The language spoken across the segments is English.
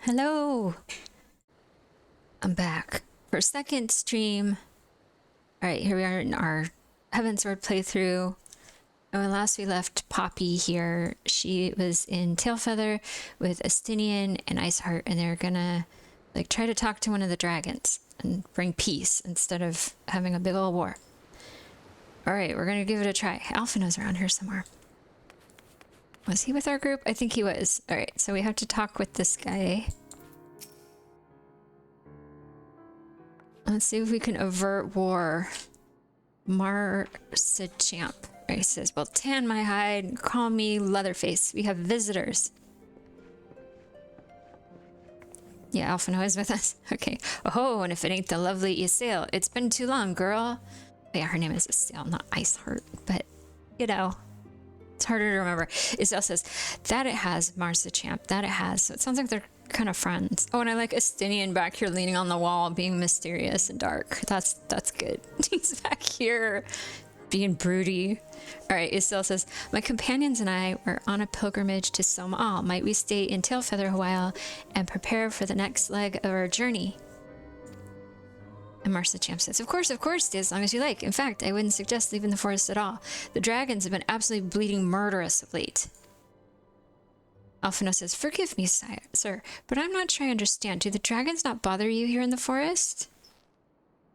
Hello! I'm back for a second stream. Alright, here we are in our Heavensward playthrough. And when last we left Poppy here, she was in Tailfeather with Astinian and Iceheart, and they're gonna like try to talk to one of the dragons and bring peace instead of having a big old war. Alright, we're gonna give it a try. Alphina's around here somewhere. Was he with our group? I think he was. Alright, so we have to talk with this guy. Let's see if we can avert war. Marsa-champ. He says, well, tan my hide and call me Leatherface. We have visitors. Yeah, Alphina is with us. Okay. Oh, and if it ain't the lovely Isail, it's been too long, girl. Yeah, her name is Isail, not Iceheart, but you know, it's harder to remember. Isail says, that it has, Marsa-champ, that it has. So it sounds like they're kind of friends. Oh, and I like Astinian back here leaning on the wall, being mysterious and dark. That's good. He's back here being broody. All right, Isail says, my companions and I were on a pilgrimage to Somal. Might we stay in Tailfeather a while and prepare for the next leg of our journey? And Marsa-champ says, of course, stay as long as you like. In fact, I wouldn't suggest leaving the forest at all. The dragons have been absolutely bleeding murderous of late. Alphina says, forgive me, sir, but I'm not sure I understand. Do the dragons not bother you here in the forest?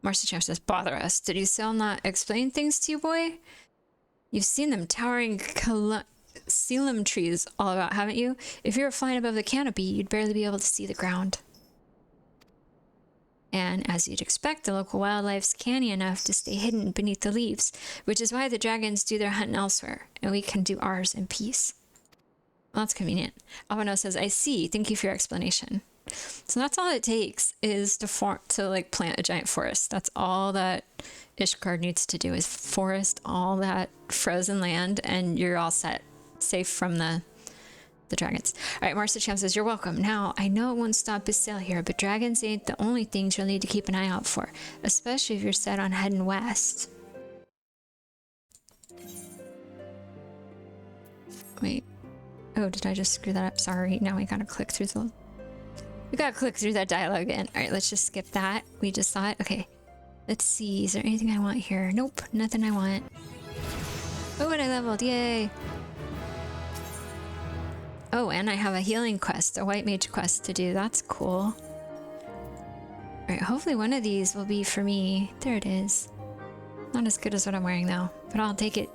Marsa-champ says, bother us. Did Isail not explain things to you, boy? You've seen them towering Selim trees all about, haven't you? If you were flying above the canopy, you'd barely be able to see the ground. And as you'd expect, the local wildlife's canny enough to stay hidden beneath the leaves, which is why the dragons do their hunting elsewhere, and we can do ours in peace. Well, that's convenient. Alphina says, I see. Thank you for your explanation. So that's all it takes is to plant a giant forest. That's all that Ishgard needs to do is forest all that frozen land, and you're all set, safe from the dragons. All right, Marsa-champ says, you're welcome. Now, I know it won't stop Isail here, but dragons ain't the only things you'll need to keep an eye out for, especially if you're set on heading west. Wait. Oh, did I just screw that up? Sorry. Now we gotta click through that dialogue again. All right, let's just skip that. We just saw it. Okay. Let's see. Is there anything I want here? Nope, nothing I want. Oh, and I leveled. Yay. Oh, and I have a healing quest, a white mage quest to do. That's cool. All right, hopefully one of these will be for me. There it is. Not as good as what I'm wearing though, but I'll take it.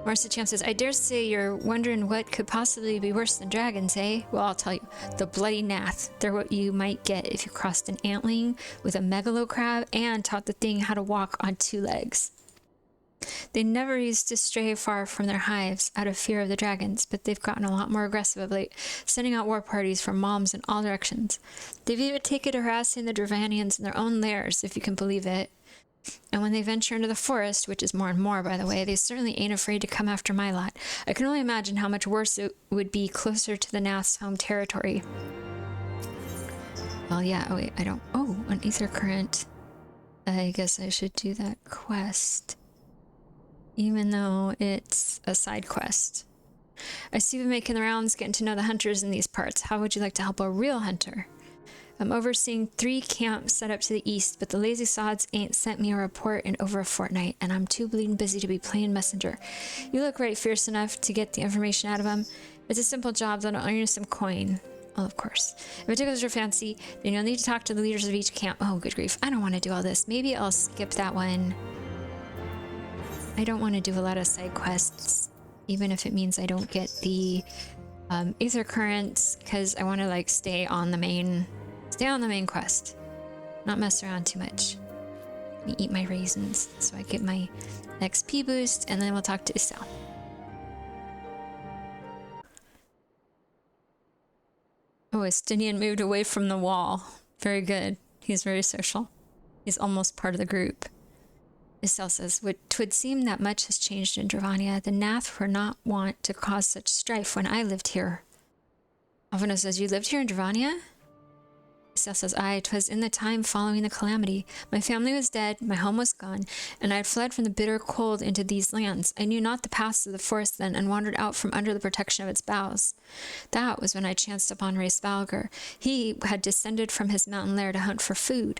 Marsa-champ says, I dare say you're wondering what could possibly be worse than dragons, eh? Well, I'll tell you. The bloody nath. They're what you might get if you crossed an antling with a megalo crab and taught the thing how to walk on two legs. They never used to stray far from their hives out of fear of the dragons, but they've gotten a lot more aggressive of late, sending out war parties from moms in all directions. They've even taken to harassing the Dravanians in their own lairs, if you can believe it. And when they venture into the forest, which is more and more, by the way, they certainly ain't afraid to come after my lot. I can only imagine how much worse it would be closer to the Nath's home territory. Well, yeah, oh wait, I don't... Oh, an ether current. I guess I should do that quest. Even though it's a side quest. I see you making the rounds, getting to know the hunters in these parts. How would you like to help a real hunter? I'm overseeing 3 camps set up to the east, but the lazy sods ain't sent me a report in over a fortnight, and I'm too bleeding busy to be playing messenger. You look right fierce enough to get the information out of them. It's a simple job that'll earn you some coin. Well, of course. If it tickles your fancy, then you'll need to talk to the leaders of each camp. Oh, good grief. I don't want to do all this. Maybe I'll skip that one. I don't want to do a lot of side quests, even if it means I don't get the ether currents, because I want to like stay on the main quest, not mess around too much. Let me eat my raisins so I get my XP boost, and then we'll talk to Isail. Oh, Astinian moved away from the wall. Very good. He's very social. He's almost part of the group. Isail says, "'Twould seem that much has changed in Dravania. The Nath were not wont to cause such strife when I lived here." Alphina says, you lived here in Dravania? Cecil says, aye, 'twas in the time following the calamity. My family was dead, my home was gone, and I had fled from the bitter cold into these lands. I knew not the paths of the forest then, and wandered out from under the protection of its boughs. That was when I chanced upon Ray Svalgar. He had descended from his mountain lair to hunt for food.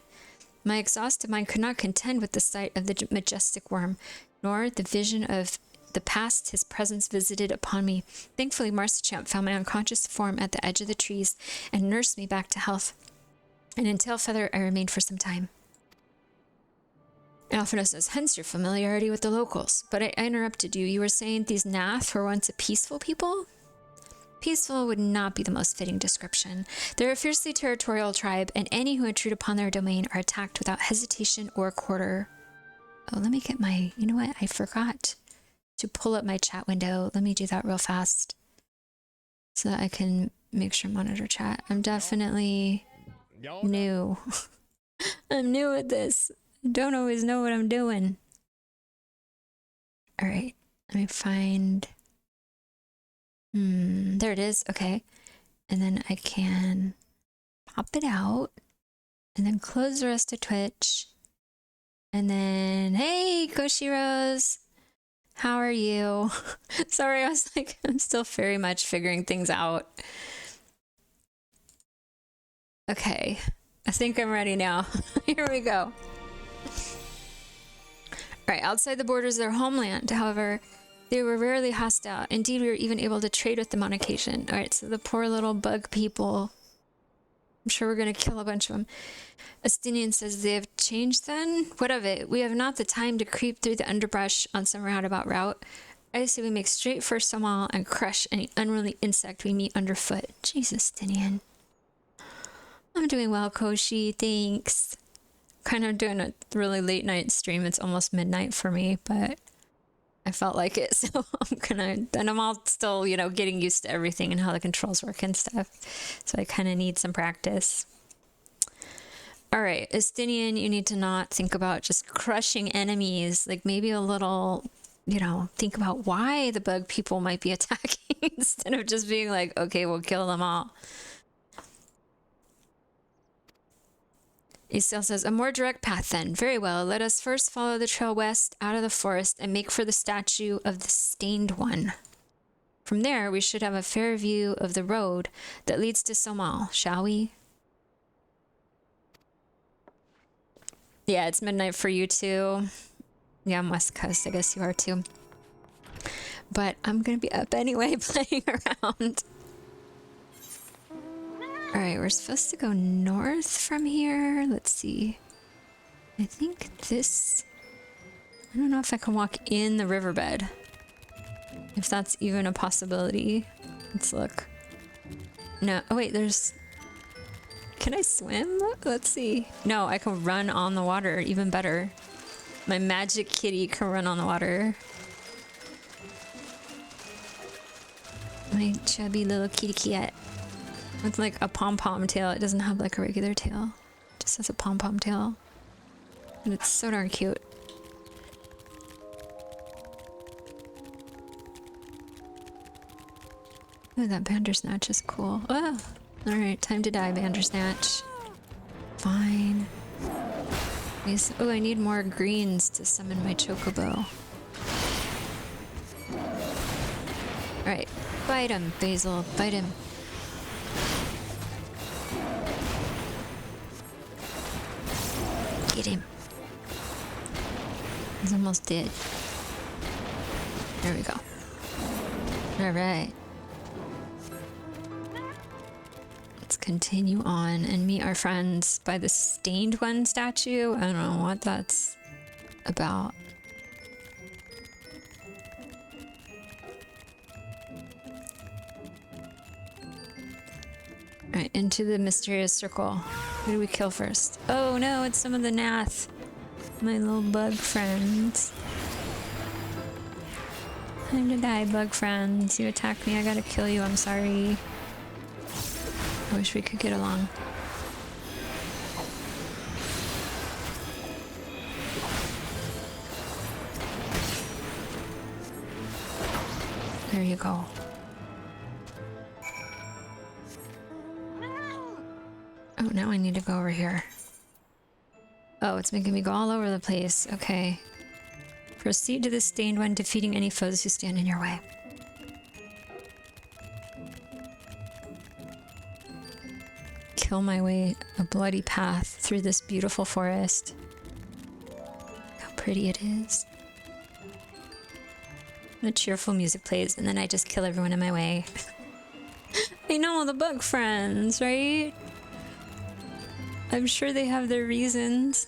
My exhausted mind could not contend with the sight of the majestic worm, nor the vision of the past his presence visited upon me. Thankfully, Marcichamp found my unconscious form at the edge of the trees and nursed me back to health. And in Tailfeather, I remained for some time. Alphino says, hence your familiarity with the locals. But I interrupted you. You were saying these Nath were once a peaceful people? Peaceful would not be the most fitting description. They're a fiercely territorial tribe, and any who intrude upon their domain are attacked without hesitation or quarter. Oh, let me get my... You know what? I forgot to pull up my chat window. Let me do that real fast so that I can make sure monitor chat. I'm definitely... new. I'm new at this. I don't always know what I'm doing. All right, let me find. There it is. Okay, and then I can pop it out, and then close the rest of Twitch, and then hey, Koshiros, how are you? Sorry, I was like, I'm still very much figuring things out. Okay, I think I'm ready now. Here we go. Alright, outside the borders of their homeland, however, they were rarely hostile. Indeed, we were even able to trade with them on occasion. Alright, so the poor little bug people. I'm sure we're going to kill a bunch of them. Astinian says, they have changed then? What of it? We have not the time to creep through the underbrush on some roundabout route. I say we make straight for Somal and crush any unruly insect we meet underfoot. Jesus, Astinian. I'm doing well, Koshi. Thanks. Kind of doing a really late night stream. It's almost midnight for me, but I felt like it, so I'm gonna... And I'm all still, you know, getting used to everything and how the controls work and stuff. So I kind of need some practice. Alright, Estinian, you need to not think about just crushing enemies. Like, maybe a little, you know, think about why the bug people might be attacking instead of just being like, okay, we'll kill them all. Isel says, a more direct path then. Very well. Let us first follow the trail west out of the forest and make for the statue of the Stained One. From there, we should have a fair view of the road that leads to Somal, shall we? Yeah, it's midnight for you too. Yeah, I'm West Coast. I guess you are too. But I'm gonna be up anyway playing around. Alright, we're supposed to go north from here. Let's see. I think this... I don't know if I can walk in the riverbed. If that's even a possibility. Let's look. No, oh wait, there's... Can I swim? Let's see. No, I can run on the water. Even better. My magic kitty can run on the water. My chubby little kitty cat. With like a pom-pom tail. It doesn't have like a regular tail. It just has a pom-pom tail. And it's so darn cute. Ooh, that Bandersnatch is cool. Oh! Alright, time to die, Bandersnatch. Fine. Oh, I need more greens to summon my chocobo. Alright, bite him, Basil. Bite him. Get him. He's almost dead. There we go. Alright. Let's continue on and meet our friends by the Stained One statue. I don't know what that's about. Alright, into the mysterious circle. Who do we kill first? Oh no, it's some of the Nath. My little bug friends. Time to die, bug friends. You attack me, I gotta kill you, I'm sorry. I wish we could get along. There you go. Oh, now I need to go over here. Oh, it's making me go all over the place. Okay. Proceed to the stained one, defeating any foes who stand in your way. Kill my way a bloody path through this beautiful forest. How pretty it is. The cheerful music plays, and then I just kill everyone in my way. I know all the bug friends, right? I'm sure they have their reasons.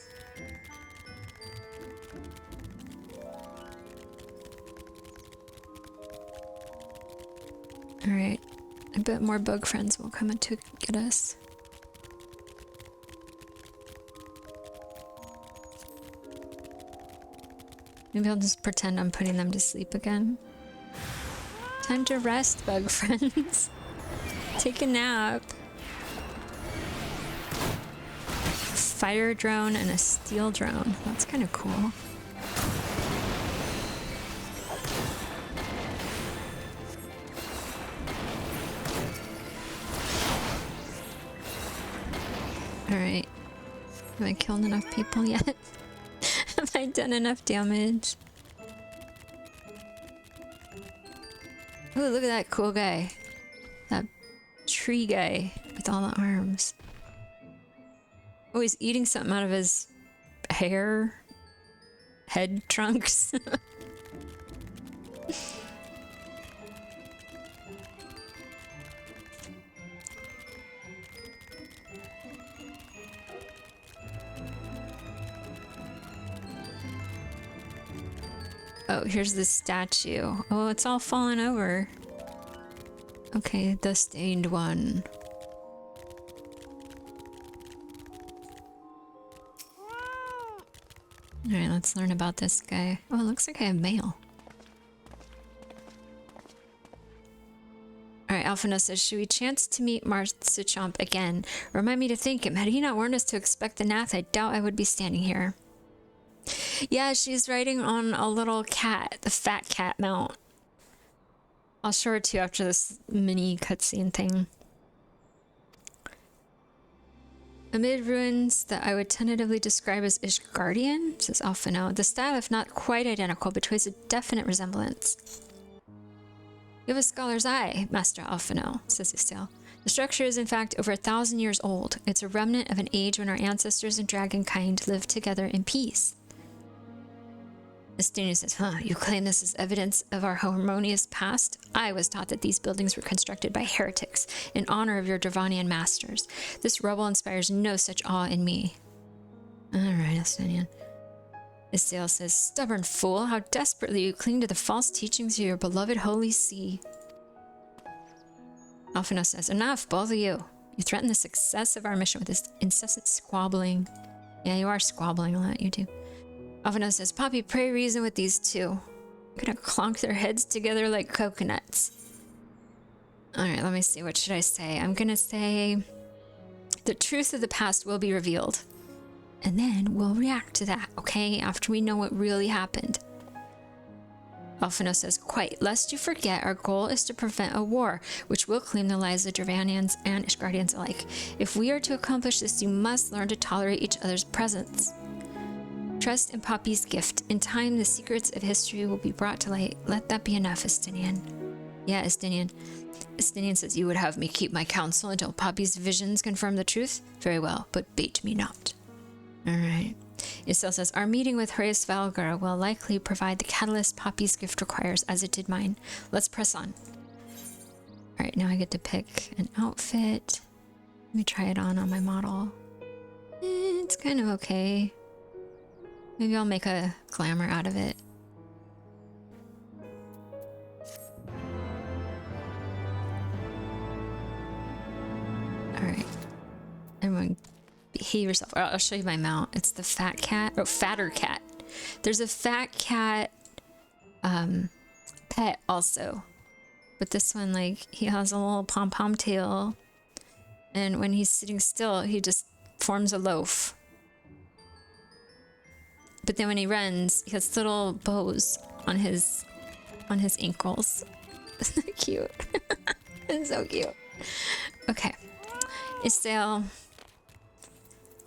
Alright. I bet more bug friends will come in to get us. Maybe I'll just pretend I'm putting them to sleep again. Time to rest, bug friends. Take a nap. Fire drone and a steel drone. That's kind of cool. Alright. Have I killed enough people yet? Have I done enough damage? Ooh, look at that cool guy. That tree guy with all the arms. Oh, he's eating something out of his hair. Head trunks. Oh, here's the statue. Oh, it's all fallen over. Okay, the stained one. Alright, let's learn about this guy. Oh, it looks like I have mail. Alright, Alphino says, should we chance to meet Marsichamp again? Remind me to thank him. Had he not warned us to expect the Nath, I doubt I would be standing here. Yeah, she's riding on a little cat, the fat cat mount. I'll show her to you after this mini cutscene thing. Amid ruins that I would tentatively describe as Ishgardian, says Alphino, the style, if not quite identical, betrays a definite resemblance. You have a scholar's eye, Master Alphino, says Istale. The structure is in fact over 1,000 years old. It's a remnant of an age when our ancestors and dragonkind lived together in peace. Estinian says, you claim this is evidence of our harmonious past? I was taught that these buildings were constructed by heretics in honor of your Dravanian masters. This rubble inspires no such awe in me. Alright, Estinian. Istale says, stubborn fool, how desperately you cling to the false teachings of your beloved holy see. Alphino says, enough, both of you. You threaten the success of our mission with this incessant squabbling. Yeah, you are squabbling a lot, you do. Alphino says, Poppy, pray reason with these two. I'm gonna clonk their heads together like coconuts. Alright, let me see. What should I say? I'm gonna say the truth of the past will be revealed. And then we'll react to that, okay? After we know what really happened. Alphino says, quite. Lest you forget, our goal is to prevent a war, which will claim the lives of Dravanians and Ishgardians alike. If we are to accomplish this, you must learn to tolerate each other's presence. Trust in Poppy's gift. In time, the secrets of history will be brought to light. Let that be enough, Estinian. Yeah, Estinian. Estinian says, you would have me keep my counsel until Poppy's visions confirm the truth? Very well, but bait me not. Alright. Isel says, our meeting with Horace Valgar will likely provide the catalyst Poppy's gift requires, as it did mine. Let's press on. Alright, now I get to pick an outfit. Let me try it on my model. It's kind of okay. Maybe I'll make a glamour out of it. Alright. Everyone behave yourself. I'll show you my mount. It's the fat cat. Oh, fatter cat. There's a fat cat pet also. But this one, like, he has a little pom-pom tail. And when he's sitting still, he just forms a loaf. But then when he runs, he has little bows on his ankles. Isn't that cute? It's so cute. Okay. Istale.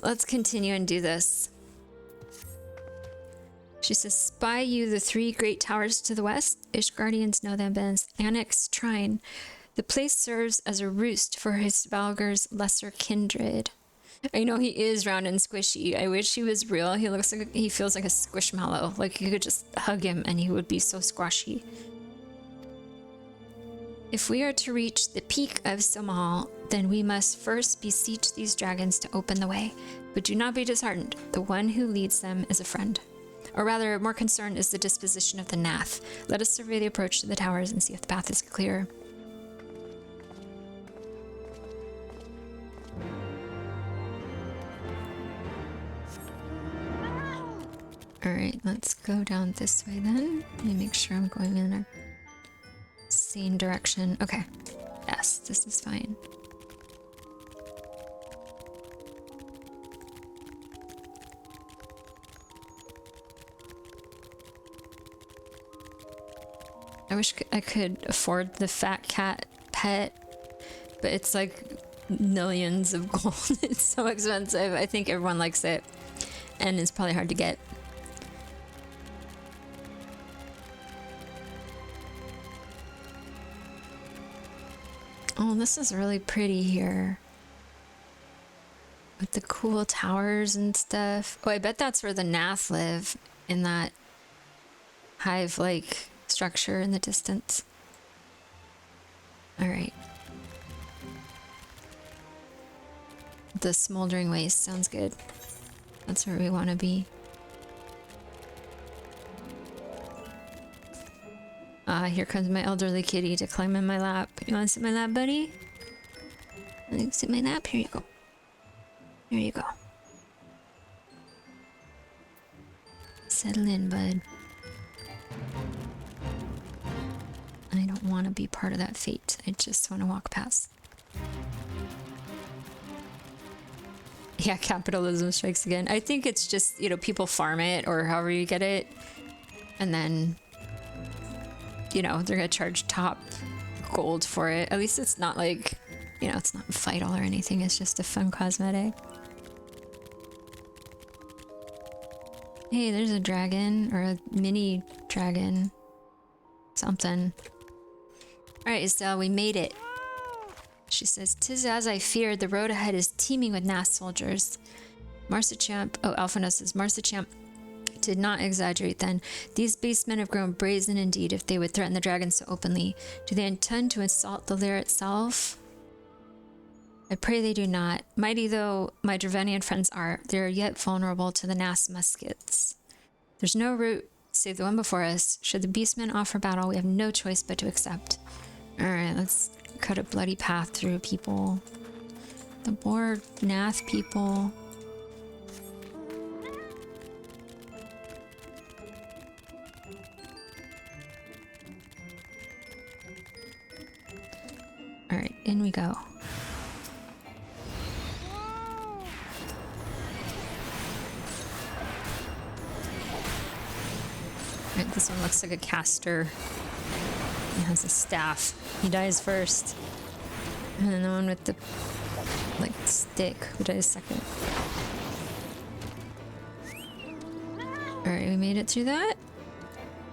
let's continue and do this. She says, spy you the 3 great towers to the west. Ish guardians know them as Annex Shrine. The place serves as a roost for his Valgar's lesser kindred. I know he is round and squishy. I wish he was real. He looks like he feels like a squishmallow. Like you could just hug him and he would be so squashy. If we are to reach the peak of Somal, then we must first beseech these dragons to open the way. But do not be disheartened. The one who leads them is a friend. Or rather, more concerned is the disposition of the Nath. Let us survey the approach to the towers and see if the path is clear. Alright, let's go down this way then. Let me make sure I'm going in a same direction. Okay. Yes, this is fine. I wish I could afford the fat cat pet, but it's like millions of gold. It's so expensive. I think everyone likes it, and it's probably hard to get. Oh, this is really pretty here. With the cool towers and stuff. Oh, I bet that's where the Nath live, in that hive-like structure in the distance. Alright. The smoldering waste sounds good. That's where we want to be. Here comes my elderly kitty to climb in my lap. You want to sit in my lap, buddy? You sit in my lap? Here you go. Here you go. Settle in, bud. I don't want to be part of that fate. I just want to walk past. Yeah, capitalism strikes again. I think it's just, you know, people farm it or however you get it. And then, you know, they're going to charge top gold for it. At least it's not like, you know, it's not vital or anything. It's just a fun cosmetic. Hey, there's a dragon or a mini dragon. Something. Alright, Estelle, we made it. She says, "'Tis as I feared, the road ahead is teeming with Nath soldiers." Marcichamp, oh, Alphonse says, Marcichamp did not exaggerate then. These beastmen have grown brazen indeed if they would threaten the dragons so openly. Do they intend to assault the lair itself? I pray they do not. Mighty though my Dravanian friends are, they are yet vulnerable to the Nath's muskets. There's no route save the one before us. Should the beastmen offer battle, we have no choice but to accept. Alright, let's cut a bloody path through people. The poor Nath people. Alright, in we go. Alright, this one looks like a caster. He has a staff. He dies first. And then the one with the, like, stick who dies second. Alright, we made it through that.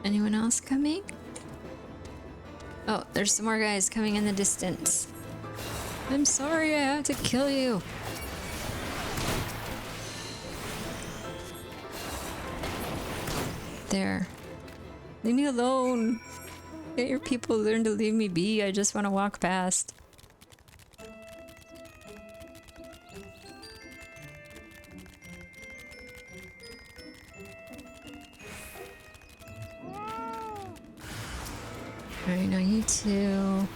Anyone else coming? Oh, there's some more guys coming in the distance. I'm sorry, I have to kill you. There. Leave me alone. Get your people learn to leave me be. I just want to walk past. Alright, now you two.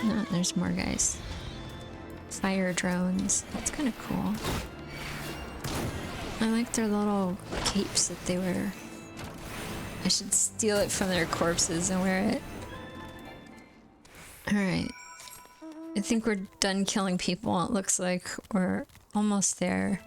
No, there's more guys. Fire drones. That's kind of cool. I like their little capes that they wear. I should steal it from their corpses and wear it. Alright. I think we're done killing people. It looks like we're almost there.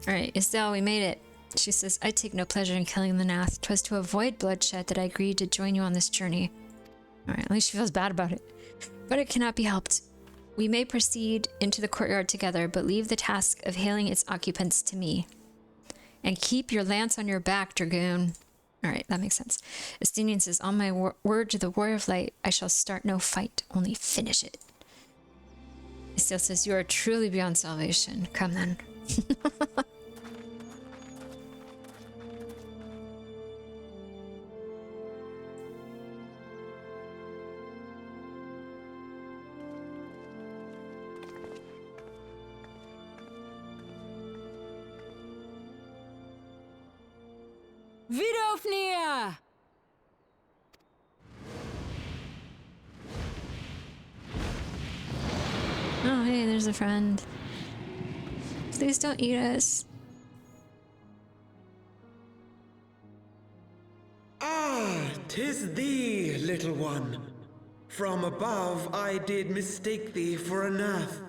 Alright, Estelle, we made it. She says, I take no pleasure in killing the Nath. 'Twas to avoid bloodshed that I agreed to join you on this journey. Alright, at least she feels bad about it. But it cannot be helped. We may proceed into the courtyard together, but leave the task of hailing its occupants to me. And keep your lance on your back, Dragoon. Alright, that makes sense. Estinian says, on my word to the Warrior of Light, I shall start no fight, only finish it. Estelle says, you are truly beyond salvation. Come then. Vidofnia! Oh, hey, there's a friend. Please don't eat us. Ah, 'tis thee, little one. From above I did mistake thee for a Nath.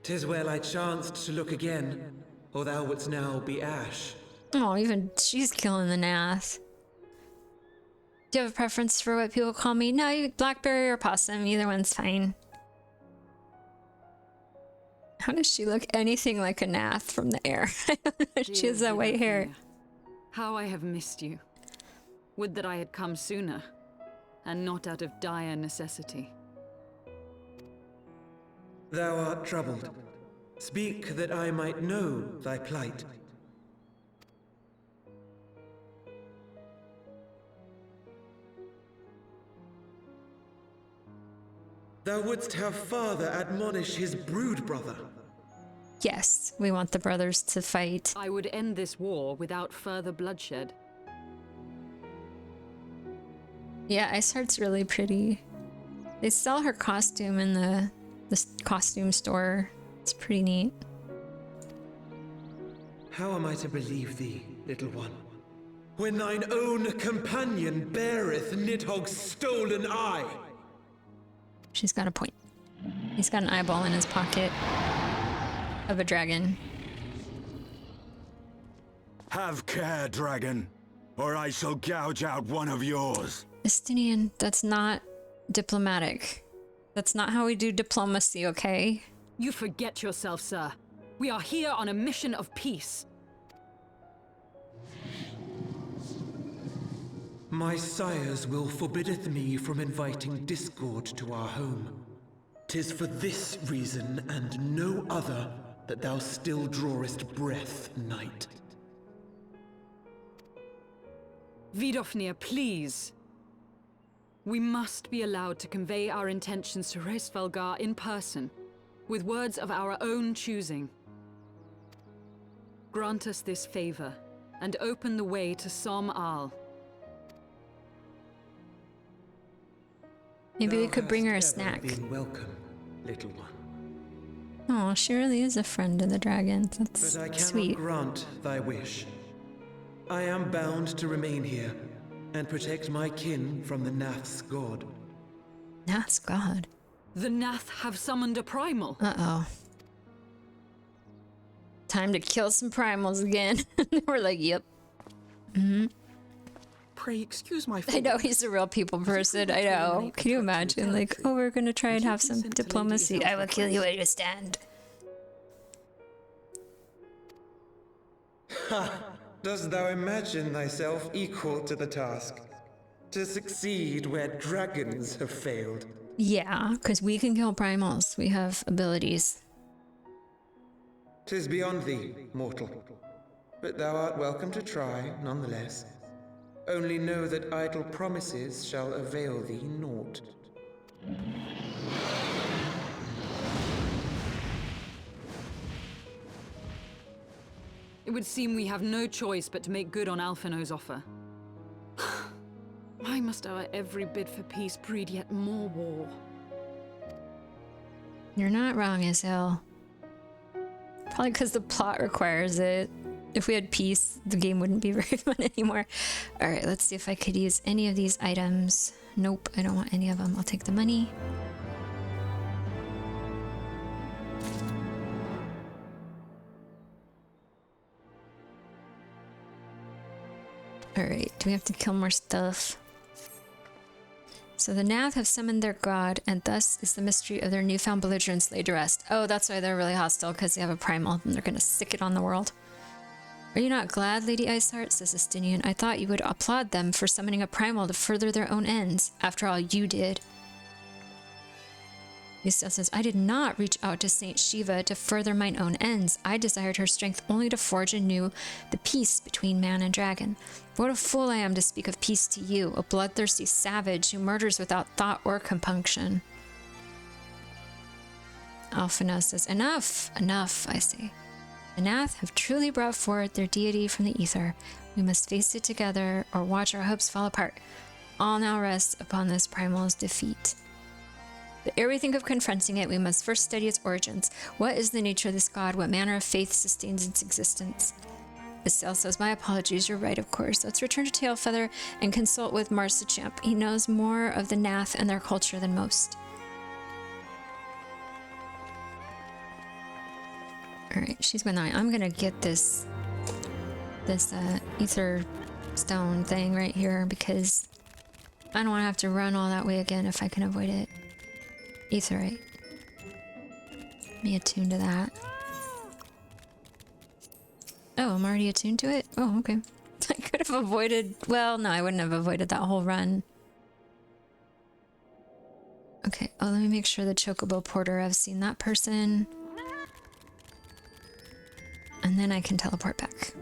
'Tis well I chanced to look again, or thou wouldst now be ash. Oh, even she's killing the Nath. Do you have a preference for what people call me? No, Blackberry or Possum. Either one's fine. How does she look anything like a Nath from the air? She has that white hair. How I have missed you. Would that I had come sooner, and not out of dire necessity. Thou art troubled. Speak that I might know thy plight. Thou wouldst have father admonish his brood brother. Yes, we want the brothers to fight. I would end this war without further bloodshed. Yeah, Iceheart's really pretty. They sell her costume in the costume store. It's pretty neat. How am I to believe thee, little one, when thine own companion beareth Nidhogg's stolen eye? She's got a point. He's got an eyeball in his pocket of a dragon. Have care, dragon, or I shall gouge out one of yours. Estinian, that's not diplomatic. That's not how we do diplomacy, okay? You forget yourself, sir. We are here on a mission of peace. My sire's will forbiddeth me from inviting discord to our home. 'Tis for this reason and no other that thou still drawest breath, knight. Vidofnir, please. We must be allowed to convey our intentions to Hraesvelgar in person, with words of our own choosing. Grant us this favor, and open the way to Som Al. Maybe we could bring her a Thou hast snack. ever been welcome, little one. Oh, she really is a friend of the dragon. That's But I cannot sweet. grant thy wish. I am bound to remain here and protect my kin from the Nath's god. Nath's god. The Nath have summoned a primal. Uh-oh. Time to kill some primals again. We're like, yep. Pray excuse my I know, he's a real people person. I know. Can you imagine? Like, oh, we're gonna try and have some diplomacy. I will kill you where you stand. Ha! Dost thou imagine thyself equal to the task? To succeed where dragons have failed? Yeah, because we can kill primals. We have abilities. 'Tis beyond thee, mortal. But thou art welcome to try, nonetheless. Only know that idle promises shall avail thee naught. It would seem we have no choice but to make good on Alphino's offer. Why must our every bid for peace breed yet more war? You're not wrong, Isel. Probably because the plot requires it. If we had peace, the game wouldn't be very fun anymore. Alright, let's see if I could use any of these items. Nope, I don't want any of them. I'll take the money. Alright, do we have to kill more stuff? So the Nath have summoned their god, and thus is the mystery of their newfound belligerence laid to rest. Oh, that's why they're really hostile, because they have a primal, and they're gonna sick it on the world. Are you not glad, Lady Iceheart? Says Estinian. I thought you would applaud them for summoning a primal to further their own ends. After all, you did. Yusel says, I did not reach out to Saint Shiva to further mine own ends. I desired her strength only to forge anew the peace between man and dragon. What a fool I am to speak of peace to you, a bloodthirsty savage who murders without thought or compunction. Alphina says, enough, enough, I say. The Nath have truly brought forth their deity from the ether. We must face it together or watch our hopes fall apart. All now rests upon this primal's defeat. But ere we think of confronting it, we must first study its origins. What is the nature of this god? What manner of faith sustains its existence? Isel says, my apologies, you're right, of course. Let's return to Tailfeather and consult with Marsachamp. He knows more of the Nath and their culture than most. Alright, she's going on. I'm gonna get this ether stone thing right here because I don't want to have to run all that way again if I can avoid it. Etherite. Be attuned to that. Oh, I'm already attuned to it? Oh, okay. I could have avoided... Well, no, I wouldn't have avoided that whole run. Okay, oh, let me make sure the Chocobo Porter, I've seen that person. And then I can teleport back.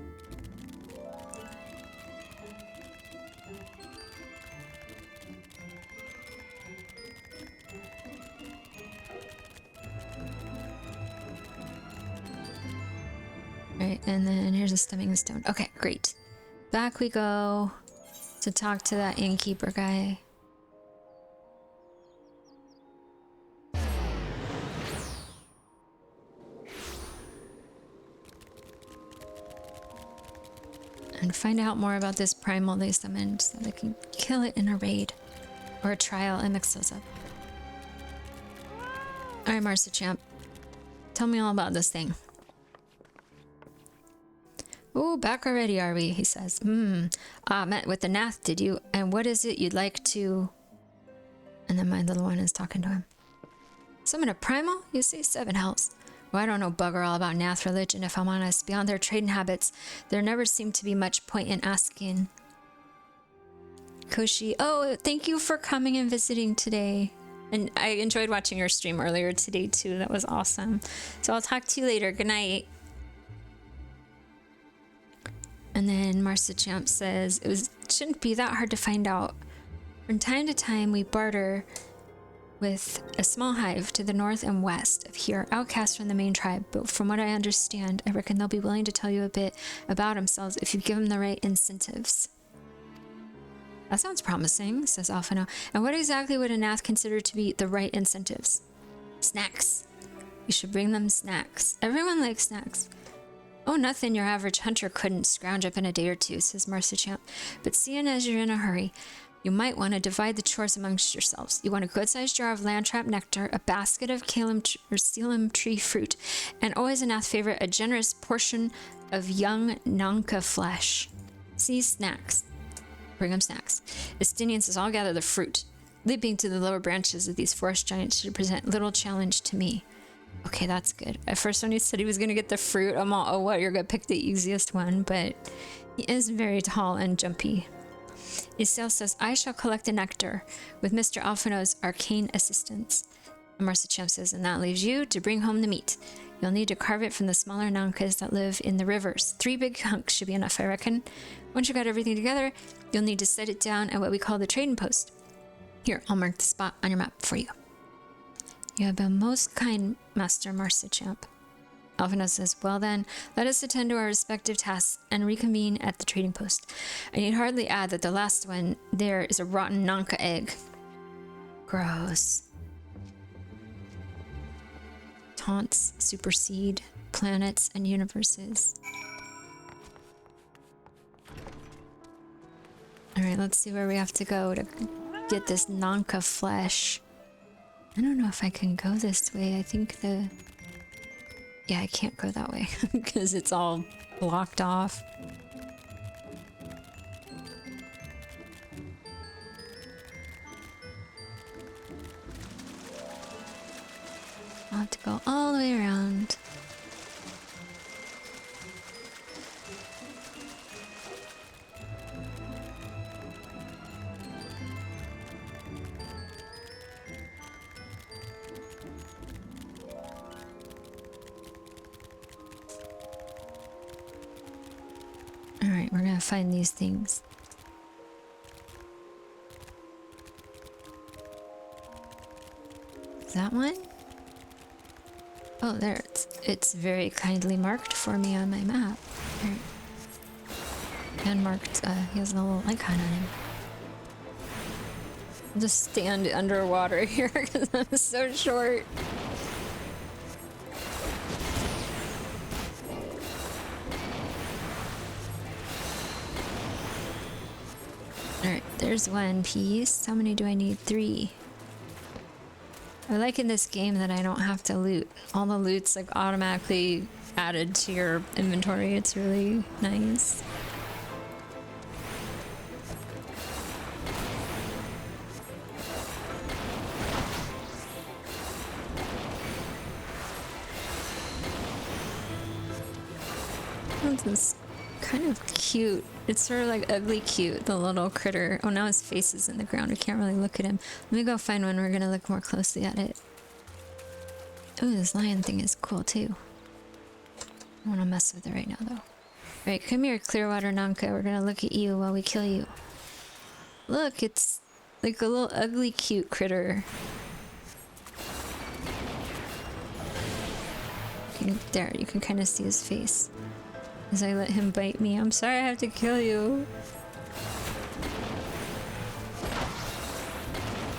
Right, and then here's a stemming stone. Okay, great. Back we go to talk to that innkeeper guy. And find out more about this primal they summoned so they can kill it in a raid or a trial and mix those up. Alright, Marsachamp. Tell me all about this thing. Oh, back already, are we? He says. Met with the Nath, did you? And what is it you'd like to... And then my little one is talking to him. Summon a primal? You say 7 hells. Well, I don't know bugger all about Nath religion, if I'm honest. Beyond their trading habits, there never seemed to be much point in asking. Koshi, oh, thank you for coming and visiting today. And I enjoyed watching your stream earlier today, too. That was awesome. So I'll talk to you later. Good night. And then Marsachamp says, shouldn't be that hard to find out. From time to time, we barter with a small hive to the north and west of here, outcasts from the main tribe. But from what I understand, I reckon they'll be willing to tell you a bit about themselves if you give them the right incentives. That sounds promising, says Alphino. And what exactly would a Nath consider to be the right incentives? Snacks. You should bring them snacks. Everyone likes snacks. Oh, nothing your average hunter couldn't scrounge up in a day or two, says Marsachamp. But seeing as you're in a hurry, you might want to divide the chores amongst yourselves. You want a good-sized jar of landtrap nectar, a basket of caelum tree fruit, and always a Nath favorite, a generous portion of young Nanka flesh. See, snacks. Bring them snacks. Estinian says, I'll gather the fruit. Leaping to the lower branches of these forest giants should present little challenge to me. Okay, that's good. At first when he said he was going to get the fruit, I'm all, oh, what, you're going to pick the easiest one, but he is very tall and jumpy. Isel says, I shall collect the nectar with Mr. Alphino's arcane assistance. And Marsachamp says, and that leaves you to bring home the meat. You'll need to carve it from the smaller Nankas that live in the rivers. 3 big hunks should be enough, I reckon. Once you've got everything together, you'll need to set it down at what we call the trading post. Here, I'll mark the spot on your map for you. You have been most kind, Master Marsachamp. Alphino says, well then, let us attend to our respective tasks and reconvene at the trading post. I need hardly add that the last one there is a rotten Nanka egg. Gross. taunts supersede planets and universes. Alright, let's see where we have to go to get this Nanka flesh. I don't know if I can go this way. I think the... Yeah, I can't go that way because it's all blocked off. I'll have to go all the way around. Alright, we're gonna find these things. Is that one? Oh, there. It's very kindly marked for me on my map. Right. And marked, he has a little icon on him. I'll just stand underwater here because I'm so short. Alright, there's one piece. How many do I need? 3. I like in this game that I don't have to loot. All the loot's like automatically added to your inventory. It's really nice. This is kind of cute. It's sort of like ugly cute, the little critter. Oh, now his face is in the ground. I can't really look at him. Let me go find one. We're gonna look more closely at it. Oh, this lion thing is cool too. I want to mess with it right now though. Alright, come here, Clearwater Nanka. We're gonna look at you while we kill you. Look, it's like a little ugly cute critter. There, you can kind of see his face. As I let him bite me. I'm sorry I have to kill you.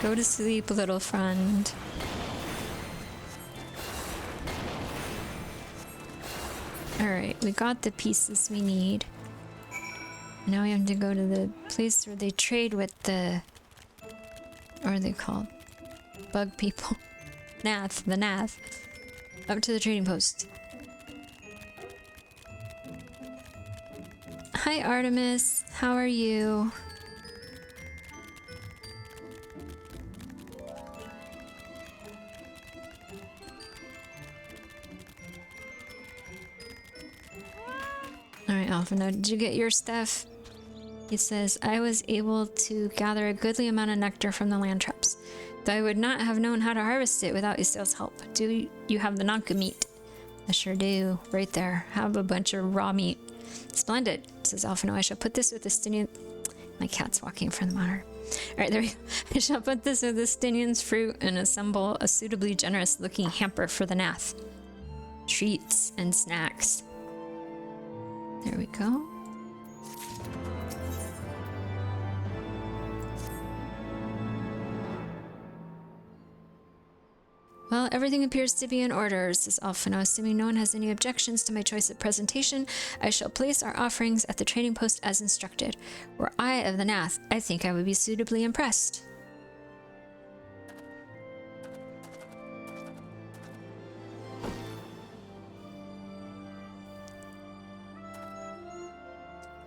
Go to sleep, little friend. Alright, we got the pieces we need. Now we have to go to the place where they trade with the... What are they called? Bug people. Nath, the Nath. Up to the trading post. Hi Artemis, how are you? Alright, Alphino, did you get your stuff? He says, I was able to gather a goodly amount of nectar from the land traps, though I would not have known how to harvest it without Isil's help. Do you have the Nanka meat? I sure do, right there. Have a bunch of raw meat. Splendid, says Alphino. I shall put this with the Stinian... My cat's walking from the monitor. Alright, there we go. I shall put this with the Stinian's fruit and assemble a suitably generous looking hamper for the Nath. Treats and snacks. There we go. Well, everything appears to be in order, says Alphino. Assuming no one has any objections to my choice of presentation, I shall place our offerings at the trading post as instructed. Were I of the Nath, I think I would be suitably impressed.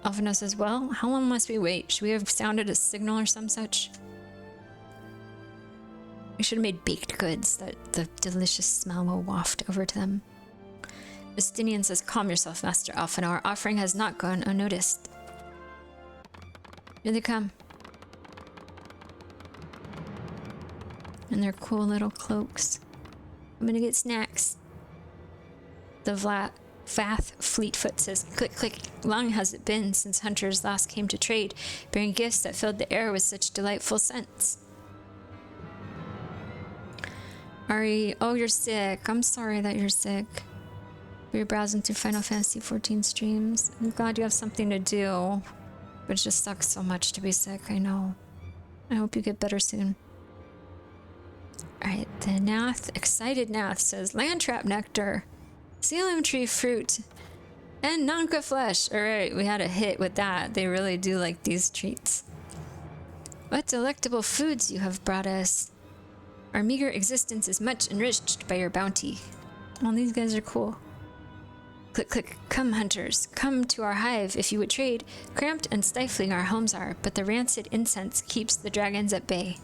Alphino says, well, how long must we wait? Should we have sounded a signal or some such? We should have made baked goods that the delicious smell will waft over to them. Justinian says, calm yourself, Master Alphino. Our offering has not gone unnoticed. Here they come. In their cool little cloaks. I'm gonna get snacks. The Vath Fleetfoot says, click, click. Long has it been since hunters last came to trade, bearing gifts that filled the air with such delightful scents. Ari, oh, you're sick. I'm sorry that you're sick. We're browsing through Final Fantasy XIV streams. I'm glad you have something to do. But it just sucks so much to be sick, I know. I hope you get better soon. Alright, The Nath, excited Nath says, land trap nectar, Sealim tree fruit, and Nanka flesh. Alright, we had a hit with that. They really do like these treats. What delectable foods you have brought us. Our meager existence is much enriched by your bounty. Oh, these guys are cool. Click, click, come hunters, come to our hive if you would trade. Cramped and stifling our homes are, but the rancid incense keeps the dragons at bay.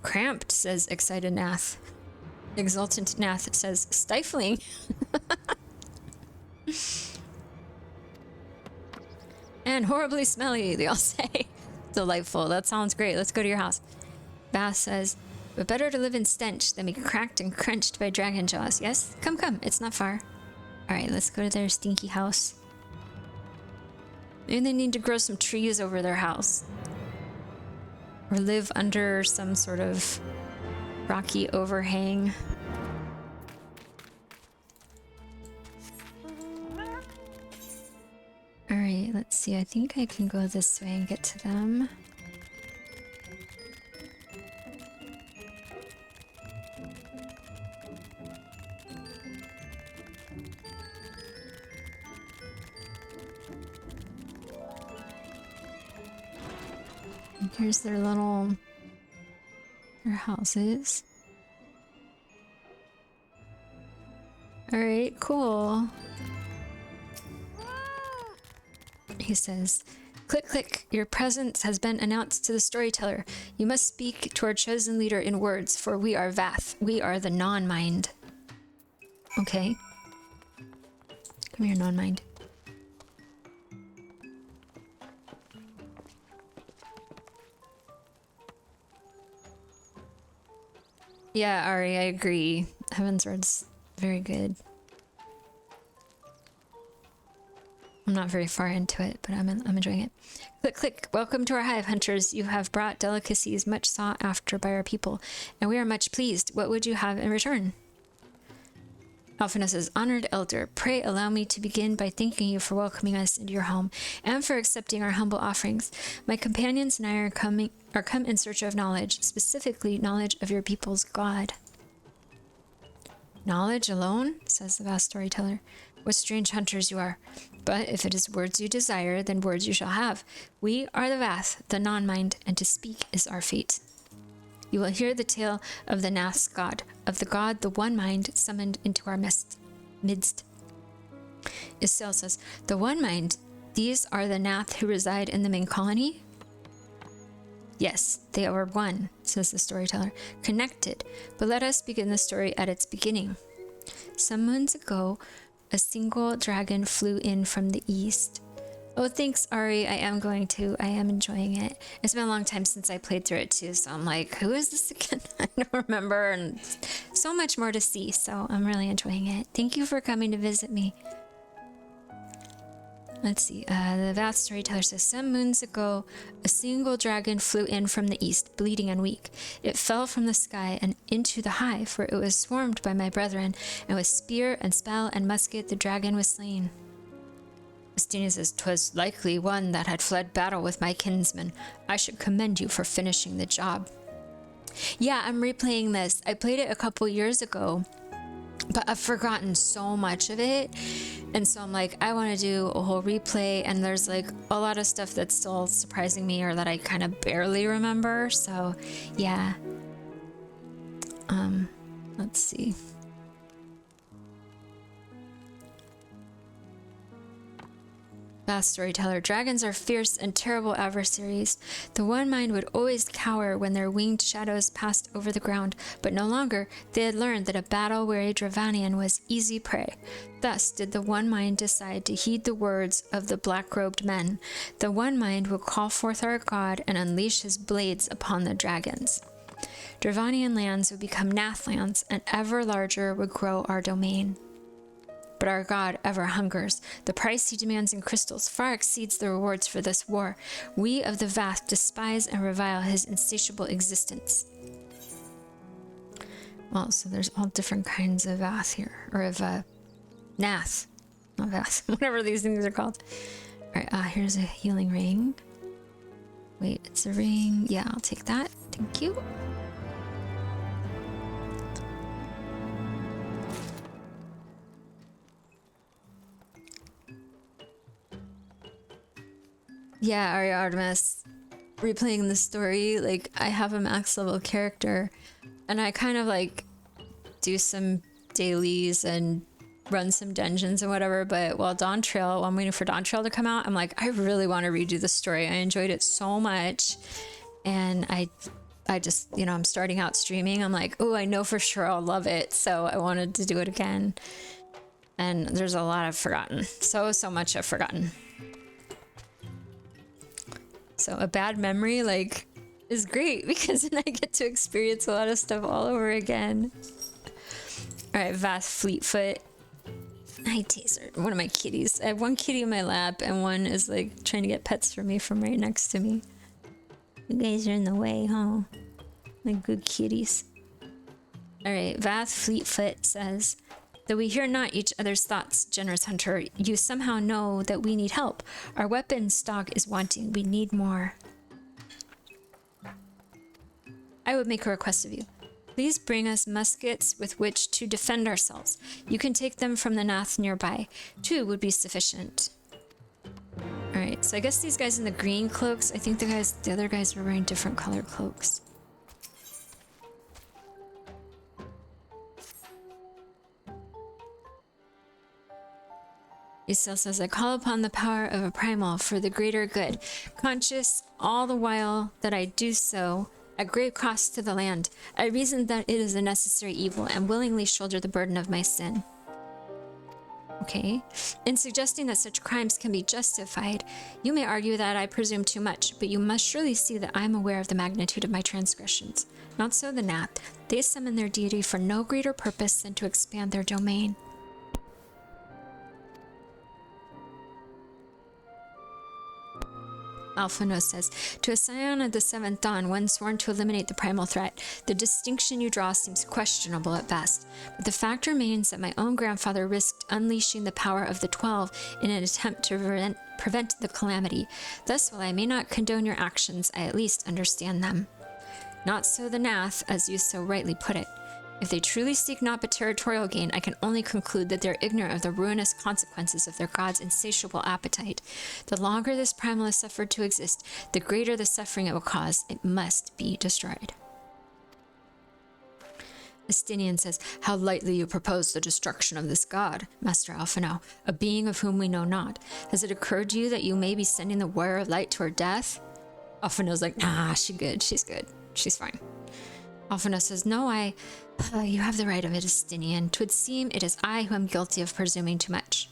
Cramped, says excited Nath. Exultant Nath says, stifling. And horribly smelly, they all say. Delightful, that sounds great, let's go to your house. Bath says, but better to live in stench than be cracked and crunched by dragon jaws. Yes? Come, come, it's not far. Alright, let's go to their stinky house. Maybe they need to grow some trees over their house. Or live under some sort of rocky overhang. Alright, let's see. I think I can go this way and get to them. Here's their houses. Alright, cool. He says, click, click, your presence has been announced to the storyteller. You must speak to our chosen leader in words, for we are Vath. We are the non-mind. Okay. Come here, non-mind. Yeah, Ari, I agree. Heavensward's very good. I'm not very far into it, but I'm enjoying it. Click, click. Welcome to our hive, hunters. You have brought delicacies much sought after by our people, and we are much pleased. What would you have in return? Alphina says, honored elder, pray allow me to begin by thanking you for welcoming us into your home and for accepting our humble offerings. My companions and I are come in search of knowledge, specifically knowledge of your people's God. Knowledge alone, says the vast storyteller. What strange hunters you are. But if it is words you desire, then words you shall have. We are the Vath, the non-mind, and to speak is our fate. You will hear the tale of the Nath's god, of the god, the one mind, summoned into our midst. Isel says, the one mind, these are the Nath who reside in the main colony? Yes, they are one, says the storyteller, connected, but let us begin the story at its beginning. Some moons ago, a single dragon flew in from the east. Oh, thanks, Ari. I am enjoying it. It's been a long time since I played through it too, so I'm like, who is this again? I don't remember, and so much more to see, so I'm really enjoying it. Thank you for coming to visit me. Let's see, the Vath storyteller says, some moons ago, a single dragon flew in from the east, bleeding and weak. It fell from the sky and into the hive, where it was swarmed by my brethren, and with spear and spell and musket the dragon was slain. Estina says, 'twas likely one that had fled battle with my kinsman. I should commend you for finishing the job. Yeah, I'm replaying this. I played it a couple years ago, but I've forgotten so much of it. And so I'm like, I want to do a whole replay, and there's like a lot of stuff that's still surprising me or that I kind of barely remember. So yeah. Let's see. Vast storyteller, dragons are fierce and terrible adversaries. The one mind would always cower when their winged shadows passed over the ground, but no longer. They had learned that a battle-weary Dravanian was easy prey. Thus did the one mind decide to heed the words of the black-robed men. The one mind will call forth our god and unleash his blades upon the dragons. Dravanian lands would become Nath lands, and ever larger would grow our domain. But our god ever hungers. The price he demands in crystals far exceeds the rewards for this war. We of the Vath despise and revile his insatiable existence. Well, so there's all different kinds of Vath here. Or of, Nath. Not Vath. Whatever these things are called. Alright, here's a healing ring. Wait, it's a ring. Yeah, I'll take that. Thank you. Yeah, Artemis. Replaying the story, like, I have a max level character, and I kind of, like, do some dailies and run some dungeons and whatever, but while I'm waiting for Dawn Trail to come out, I'm like, I really want to redo the story. I enjoyed it so much, and I just, you know, I'm starting out streaming. I'm like, oh, I know for sure I'll love it, so I wanted to do it again. And there's a lot I've forgotten. So much I've forgotten. So a bad memory, like, is great because then I get to experience a lot of stuff all over again. All right, Vath Fleetfoot. Hi, Taser. One of my kitties. I have one kitty in my lap, and one is, like, trying to get pets for me from right next to me. You guys are in the way, huh? My good kitties. All right, Vath Fleetfoot says, though we hear not each other's thoughts, generous hunter, you somehow know that we need help. Our weapon stock is wanting. We need more. I would make a request of you. Please bring us muskets with which to defend ourselves. You can take them from the Nath nearby. 2 would be sufficient. Alright, so I guess these guys in the green cloaks, I think the other guys were wearing different colored cloaks. Isel says, I call upon the power of a primal for the greater good, conscious all the while that I do so at great cost to the land. I reason that it is a necessary evil and willingly shoulder the burden of my sin. Okay. In suggesting that such crimes can be justified, you may argue that I presume too much, but you must surely see that I am aware of the magnitude of my transgressions. Not so the Nath. They summon their deity for no greater purpose than to expand their domain. Alphino says, to a scion of the 7th dawn, one sworn to eliminate the primal threat, the distinction you draw seems questionable at best. But the fact remains that my own grandfather risked unleashing the power of the 12 in an attempt to prevent the calamity. Thus, while I may not condone your actions, I at least understand them. Not so the Nath, as you so rightly put it. If they truly seek not but territorial gain, I can only conclude that they're ignorant of the ruinous consequences of their god's insatiable appetite. The longer this primal is suffered to exist, the greater the suffering it will cause. It must be destroyed. Estinian says, how lightly you propose the destruction of this god, Master Alphino, a being of whom we know not. Has it occurred to you that you may be sending the warrior of light to her death? Alphino's like, nah, she's good, she's fine. Alphino says, no, you have the right of it, Estinian. 'Twould seem it is I who am guilty of presuming too much.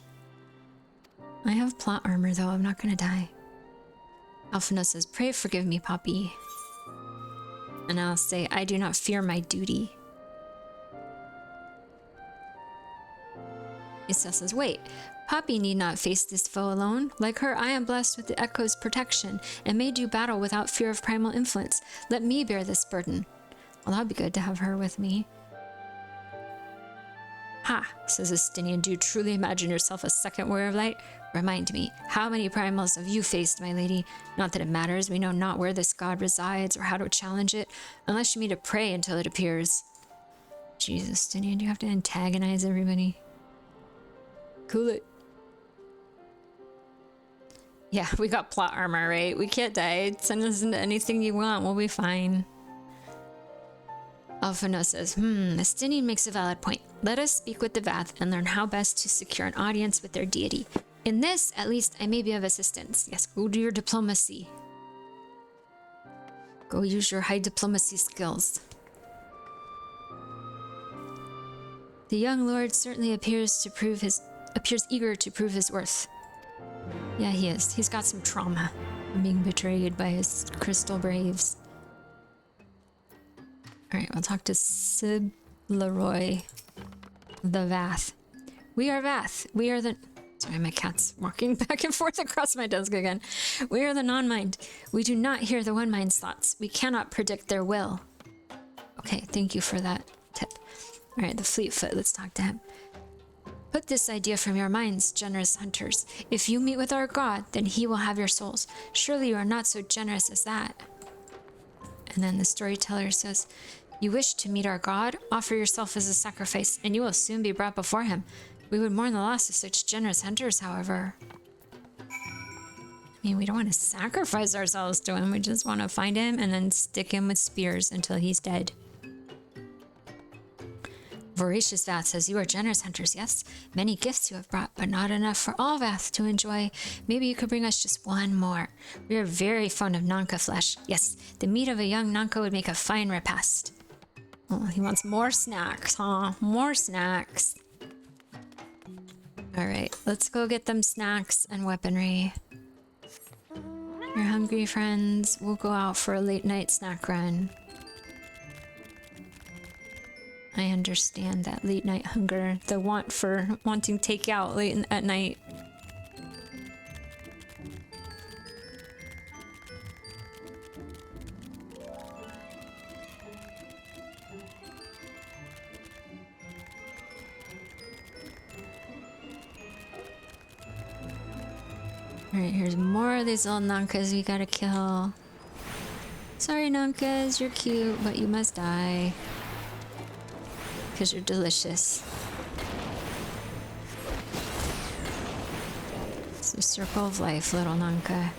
I have plot armor, though. I'm not gonna die. Alphino says, pray forgive me, Poppy. And I'll say, I do not fear my duty. Isel says, wait, Poppy need not face this foe alone. Like her, I am blessed with the Echo's protection and may do battle without fear of primal influence. Let me bear this burden. Well, that'd be good to have her with me. Ha, says Estinian, do you truly imagine yourself a second warrior of light? Remind me, how many primals have you faced, my lady? Not that it matters, we know not where this god resides or how to challenge it, unless you mean to pray until it appears. Jesus, Estinian, do you have to antagonize everybody? Cool it. Yeah, we got plot armor, right? We can't die. Send us into anything you want, we'll be fine. Alphino says, Estinian makes a valid point. Let us speak with the Vath and learn how best to secure an audience with their deity. In this, at least, I may be of assistance. Yes, go do your diplomacy. Go use your high diplomacy skills. The young lord certainly appears eager to prove his worth. Yeah, he is. He's got some trauma from being betrayed by his crystal braves. Alright, we'll talk to Sib Leroy, the Vath. We are Vath. We are the... Sorry, my cat's walking back and forth across my desk again. We are the non-mind. We do not hear the one-mind's thoughts. We cannot predict their will. Okay, thank you for that tip. Alright, the Fleetfoot, let's talk to him. Put this idea from your minds, generous hunters. If you meet with our god, then he will have your souls. Surely you are not so generous as that. And then the storyteller says, you wish to meet our god? Offer yourself as a sacrifice, and you will soon be brought before him. We would mourn the loss of such generous hunters, however. I mean, we don't want to sacrifice ourselves to him. We just want to find him and then stick him with spears until he's dead. Voracious Vath says, you are generous hunters, yes? Many gifts you have brought, but not enough for all Vath to enjoy. Maybe you could bring us just one more. We are very fond of Nanka flesh. Yes, the meat of a young Nanka would make a fine repast. Oh, he wants more snacks, huh? More snacks. Alright, let's go get them snacks and weaponry. You're hungry, friends? We'll go out for a late night snack run. I understand that late night hunger, the want for wanting takeout late at night. Alright, here's more of these little Nankas we gotta kill. Sorry, Nankas, you're cute, but you must die. Because you're delicious. It's the circle of life, little Nanka.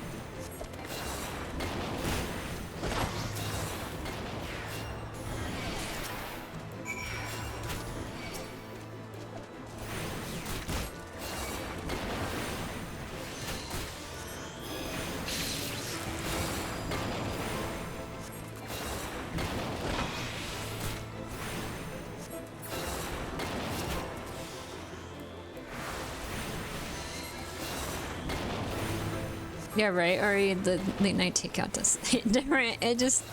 Yeah, right. Or the late night takeout does different. It just,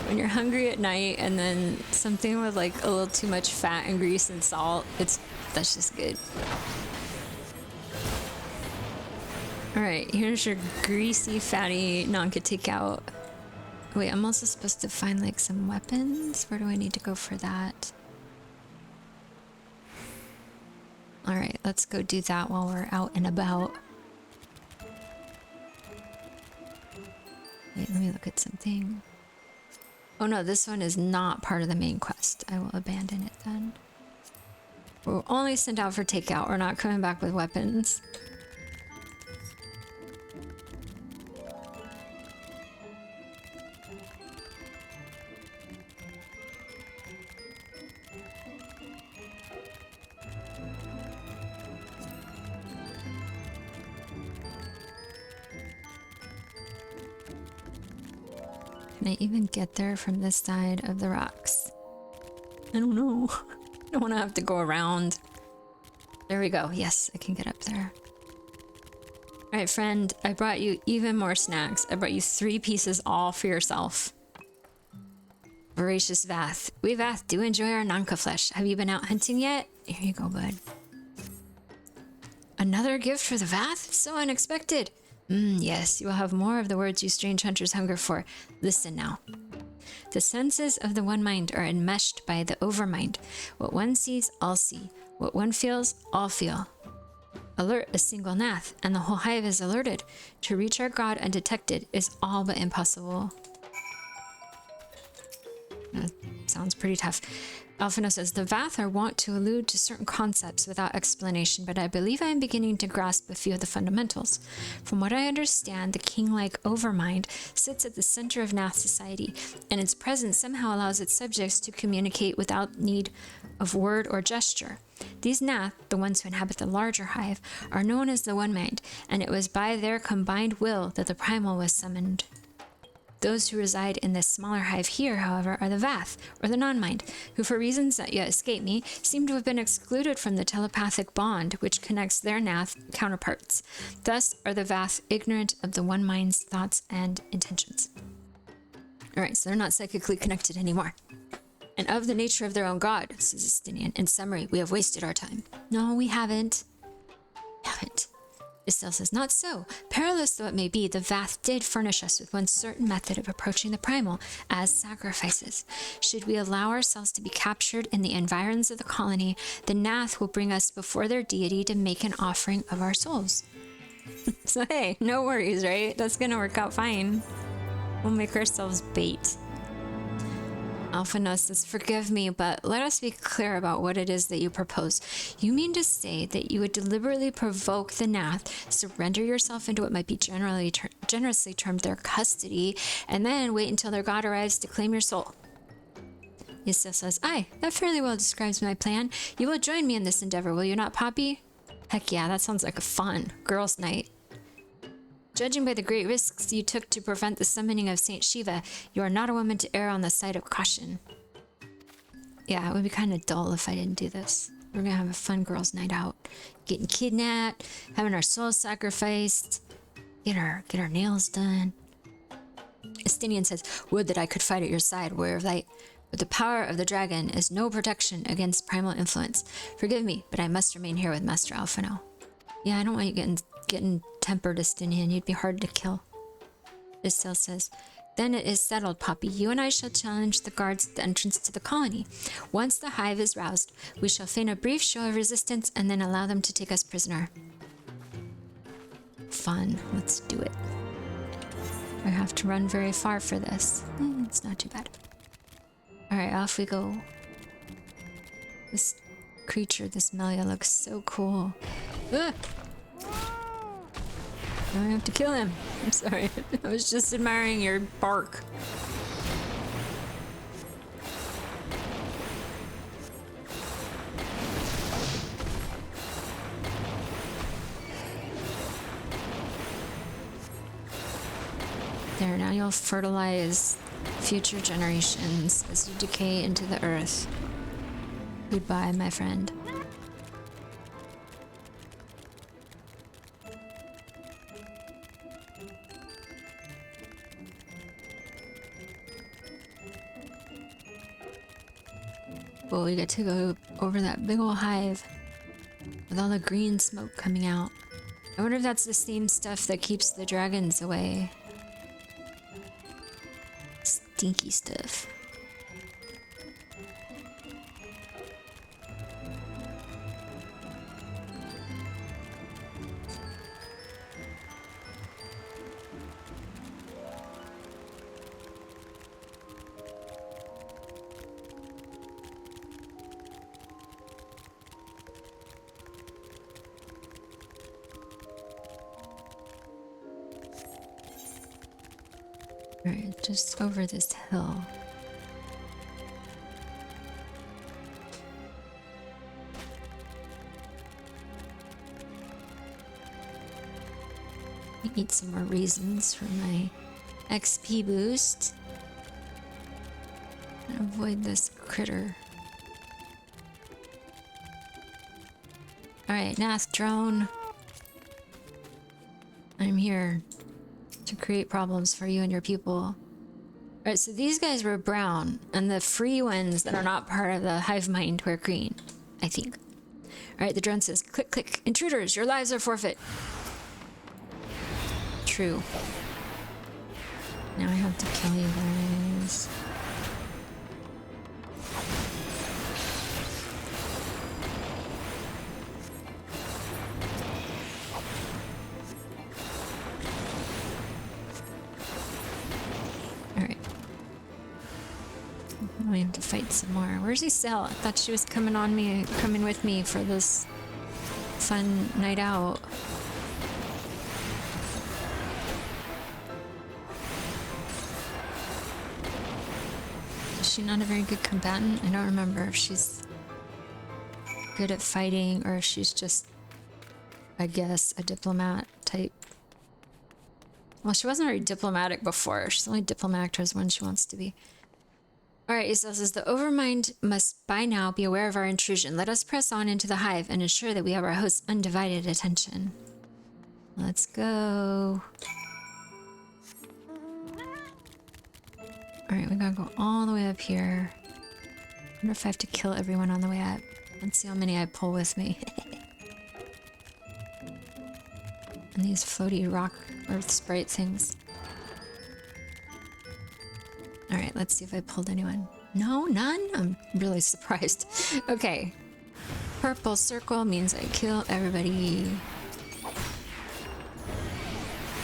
when you're hungry at night and then something with like a little too much fat and grease and salt, that's just good. All right, here's your greasy, fatty Nanka takeout. Wait, I'm also supposed to find like some weapons. Where do I need to go for that? All right, let's go do that while we're out and about. Wait, let me look at something. Oh no, this one is not part of the main quest. I will abandon it then. We're only sent out for takeout. We're not coming back with weapons. Can I even get there from this side of the rocks? I don't know. I don't want to have to go around. There we go. Yes, I can get up there. All right, friend. I brought you even more snacks. I brought you 3 pieces all for yourself. Voracious Vath. We Vath do enjoy our Nanka flesh. Have you been out hunting yet? Here you go, bud. Another gift for the Vath? So unexpected. Yes, you will have more of the words you strange hunters hunger for. Listen now. The senses of the one mind are enmeshed by the overmind. What one sees, all see. What one feels, all feel. Alert a single Nath, and the whole hive is alerted. To reach our god undetected is all but impossible. That sounds pretty tough. Alphino says, the Vath are wont to allude to certain concepts without explanation, but I believe I am beginning to grasp a few of the fundamentals. From what I understand, the king-like overmind sits at the center of Nath society, and its presence somehow allows its subjects to communicate without need of word or gesture. These Nath, the ones who inhabit the larger hive, are known as the One Mind, and it was by their combined will that the Primal was summoned. Those who reside in this smaller hive here, however, are the Vath, or the non-mind, who for reasons that yet escape me, seem to have been excluded from the telepathic bond which connects their Nath counterparts. Thus are the Vath ignorant of the one mind's thoughts and intentions. Alright, so they're not psychically connected anymore. And of the nature of their own god, says Justinian. In summary, we have wasted our time. No, we haven't. Estelle says, not so. Perilous though it may be, the Vath did furnish us with one certain method of approaching the primal, as sacrifices. Should we allow ourselves to be captured in the environs of the colony, the Nath will bring us before their deity to make an offering of our souls. So hey, no worries, right? That's gonna work out fine. We'll make ourselves bait. Alphinaud says, forgive me, but let us be clear about what it is that you propose. You mean to say that you would deliberately provoke the Nath, surrender yourself into what might be generously termed their custody, and then wait until their god arrives to claim your soul? Ysayle says, aye, that fairly well describes my plan. You will join me in this endeavor, will you not, Poppy? Heck yeah, that sounds like a fun girls' night. Judging by the great risks you took to prevent the summoning of Saint Shiva, you are not a woman to err on the side of caution. Yeah, it would be kind of dull if I didn't do this. We're gonna have a fun girls' night out. Getting kidnapped, having our souls sacrificed, get our nails done. Estinian says, would that I could fight at your side, warrior of light. But the power of the dragon is no protection against primal influence. Forgive me, but I must remain here with Master Alphinaud. Yeah, I don't want you getting tempered, Estinian. You'd be hard to kill. Ysayle says, then it is settled, Poppy. You and I shall challenge the guards at the entrance to the colony. Once the hive is roused, we shall feign a brief show of resistance and then allow them to take us prisoner. Fun. Let's do it. I have to run very far for this. It's not too bad. Alright, off we go. This creature, this Melia, looks so cool. Ugh! I have to kill him. I'm sorry. I was just admiring your bark. There, now you'll fertilize future generations as you decay into the earth. Goodbye, my friend. Well, we get to go over that big old hive with all the green smoke coming out. I wonder if that's the same stuff that keeps the dragons away. Stinky stuff. Alright, just over this hill. I need some more reasons for my XP boost. And avoid this critter. Alright, Nath drone. I'm here to create problems for you and your people. Alright, so these guys were brown, and the free ones that are not part of the hive mind were green, I think. Alright, the drone says, click, click. Intruders, your lives are forfeit. True. Now I have to kill you guys. We have to fight some more. Where's Ysayle? I thought she was coming with me for this fun night out. Is she not a very good combatant? I don't remember if she's good at fighting or if she's just, I guess, a diplomat type. Well, she wasn't very diplomatic before. She's only diplomatic towards when she wants to be. Alright, Ysayle says, the Overmind must by now be aware of our intrusion. Let us press on into the hive and ensure that we have our host's undivided attention. Let's go. Alright, we gotta go all the way up here. I wonder if I have to kill everyone on the way up. Let's see how many I pull with me. And these floaty rock earth sprite things. Alright, let's see if I pulled anyone. No, none? I'm really surprised. Okay. Purple circle means I kill everybody.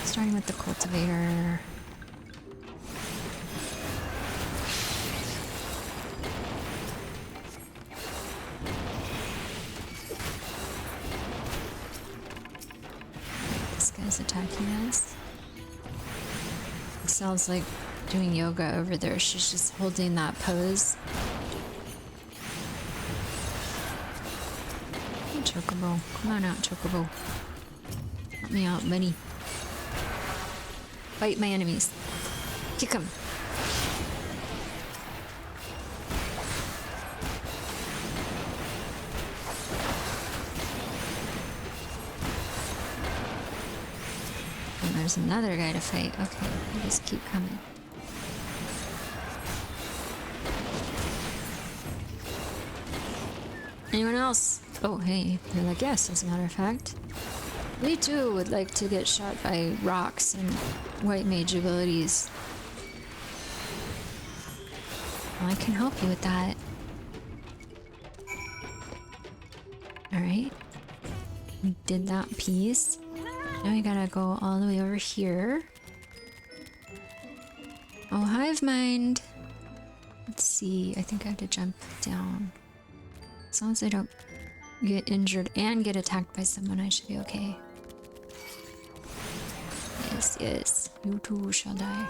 Starting with the cultivator. this guy's attacking us. It sounds like doing yoga over there. She's just holding that pose. Hey, Chocobo. Come on out, Chocobo. Help me out, buddy. Fight my enemies. Kick them. And there's another guy to fight. Okay, you just keep coming. Anyone else? Oh, hey, you're like, yes, as a matter of fact. We too would like to get shot by rocks and white mage abilities. Well, I can help you with that. Alright. We did that piece. Now we gotta go all the way over here. Oh, hive mind. Let's see. I think I have to jump down. As long as I don't get injured and get attacked by someone, I should be okay. Yes, yes. You too shall die.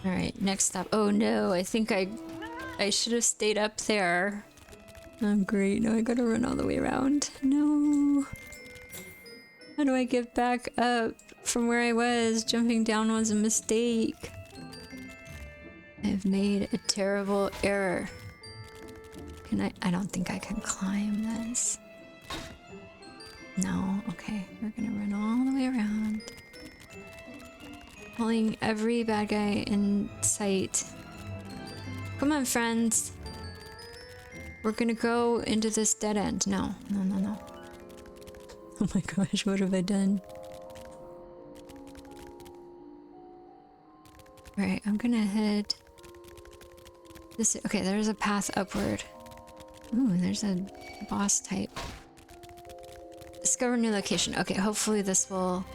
Alright, next up. Oh no, I think I should have stayed up there. Oh great, now I gotta run all the way around. No. How do I get back up from where I was? Jumping down was a mistake. I've made a terrible error. Can I don't think I can climb this. No, okay. We're gonna run all the way around. Pulling every bad guy in sight. Come on, friends. We're gonna go into this dead end. No, no, no, no. Oh my gosh, what have I done? Alright, I'm gonna head this. Okay, there's a path upward. Ooh, there's a boss type. Discover new location. Okay, hopefully this will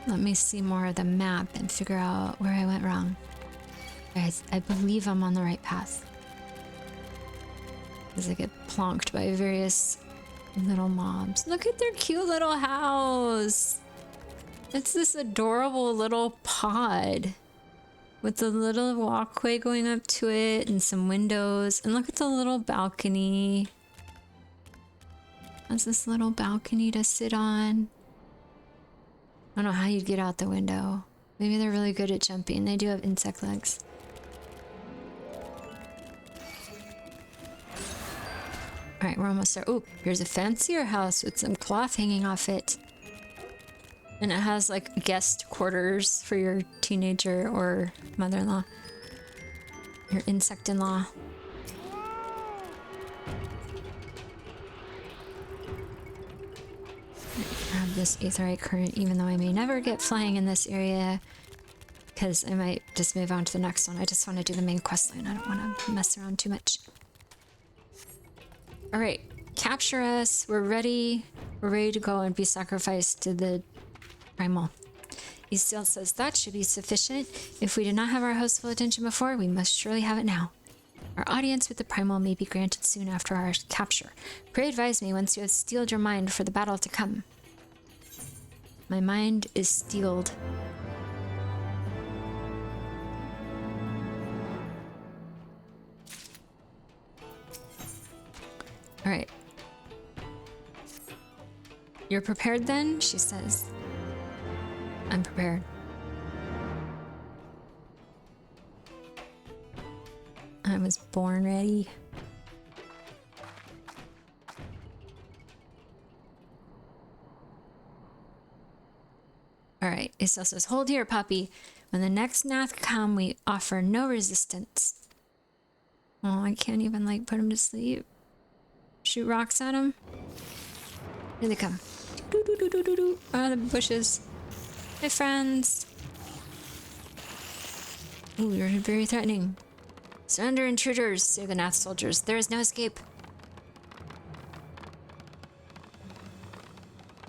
let me see more of the map and figure out where I went wrong. Guys, I believe I'm on the right path. As I get plonked by various little mobs. Look at their cute little house! It's this adorable little pod with a little walkway going up to it and some windows. And look at the little balcony. Has this little balcony to sit on. I don't know how you'd get out the window. Maybe they're really good at jumping. They do have insect legs. Alright, we're almost there. Oh, here's a fancier house with some cloth hanging off it. And it has like guest quarters for your teenager or mother-in-law. Your insect-in-law. I have this aetherite current, even though I may never get flying in this area. Because I might just move on to the next one. I just want to do the main quest line. I don't want to mess around too much. Alright, capture us. We're ready. We're ready to go and be sacrificed to the primal. Isiel says that should be sufficient. If we did not have our host's full attention before, we must surely have it now. Our audience with the primal may be granted soon after our capture. Pray advise me once you have steeled your mind for the battle to come. My mind is steeled. Alright. You're prepared then? She says. I'm prepared. I was born ready. Alright, Isiel says, hold here, puppy. When the next Nath come, we offer no resistance. Oh, I can't even, like, put him to sleep. Shoot rocks at him. Here they come. Doo -doo -doo -doo -doo -doo. Out of the bushes. Hey, friends. Ooh, you're very threatening. Surrender, intruders, say the Nath soldiers. There is no escape.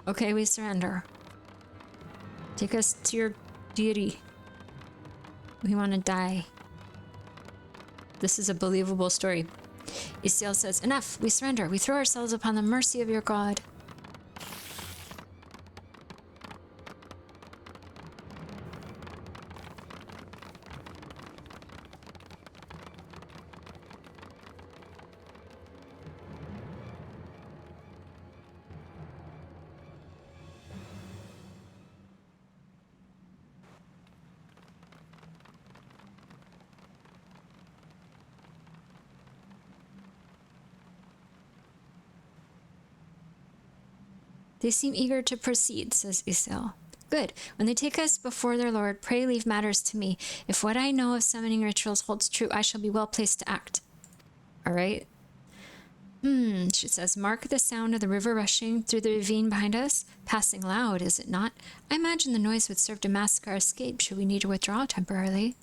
Okay, we surrender. Take us to your deity. We want to die. This is a believable story. Isiel says, enough, we surrender. We throw ourselves upon the mercy of your god. They seem eager to proceed, says Isiel. Good. When they take us before their lord, pray leave matters to me. If what I know of summoning rituals holds true, I shall be well placed to act. All right. She says, mark the sound of the river rushing through the ravine behind us. Passing loud, is it not? I imagine the noise would serve to mask our escape should we need to withdraw temporarily.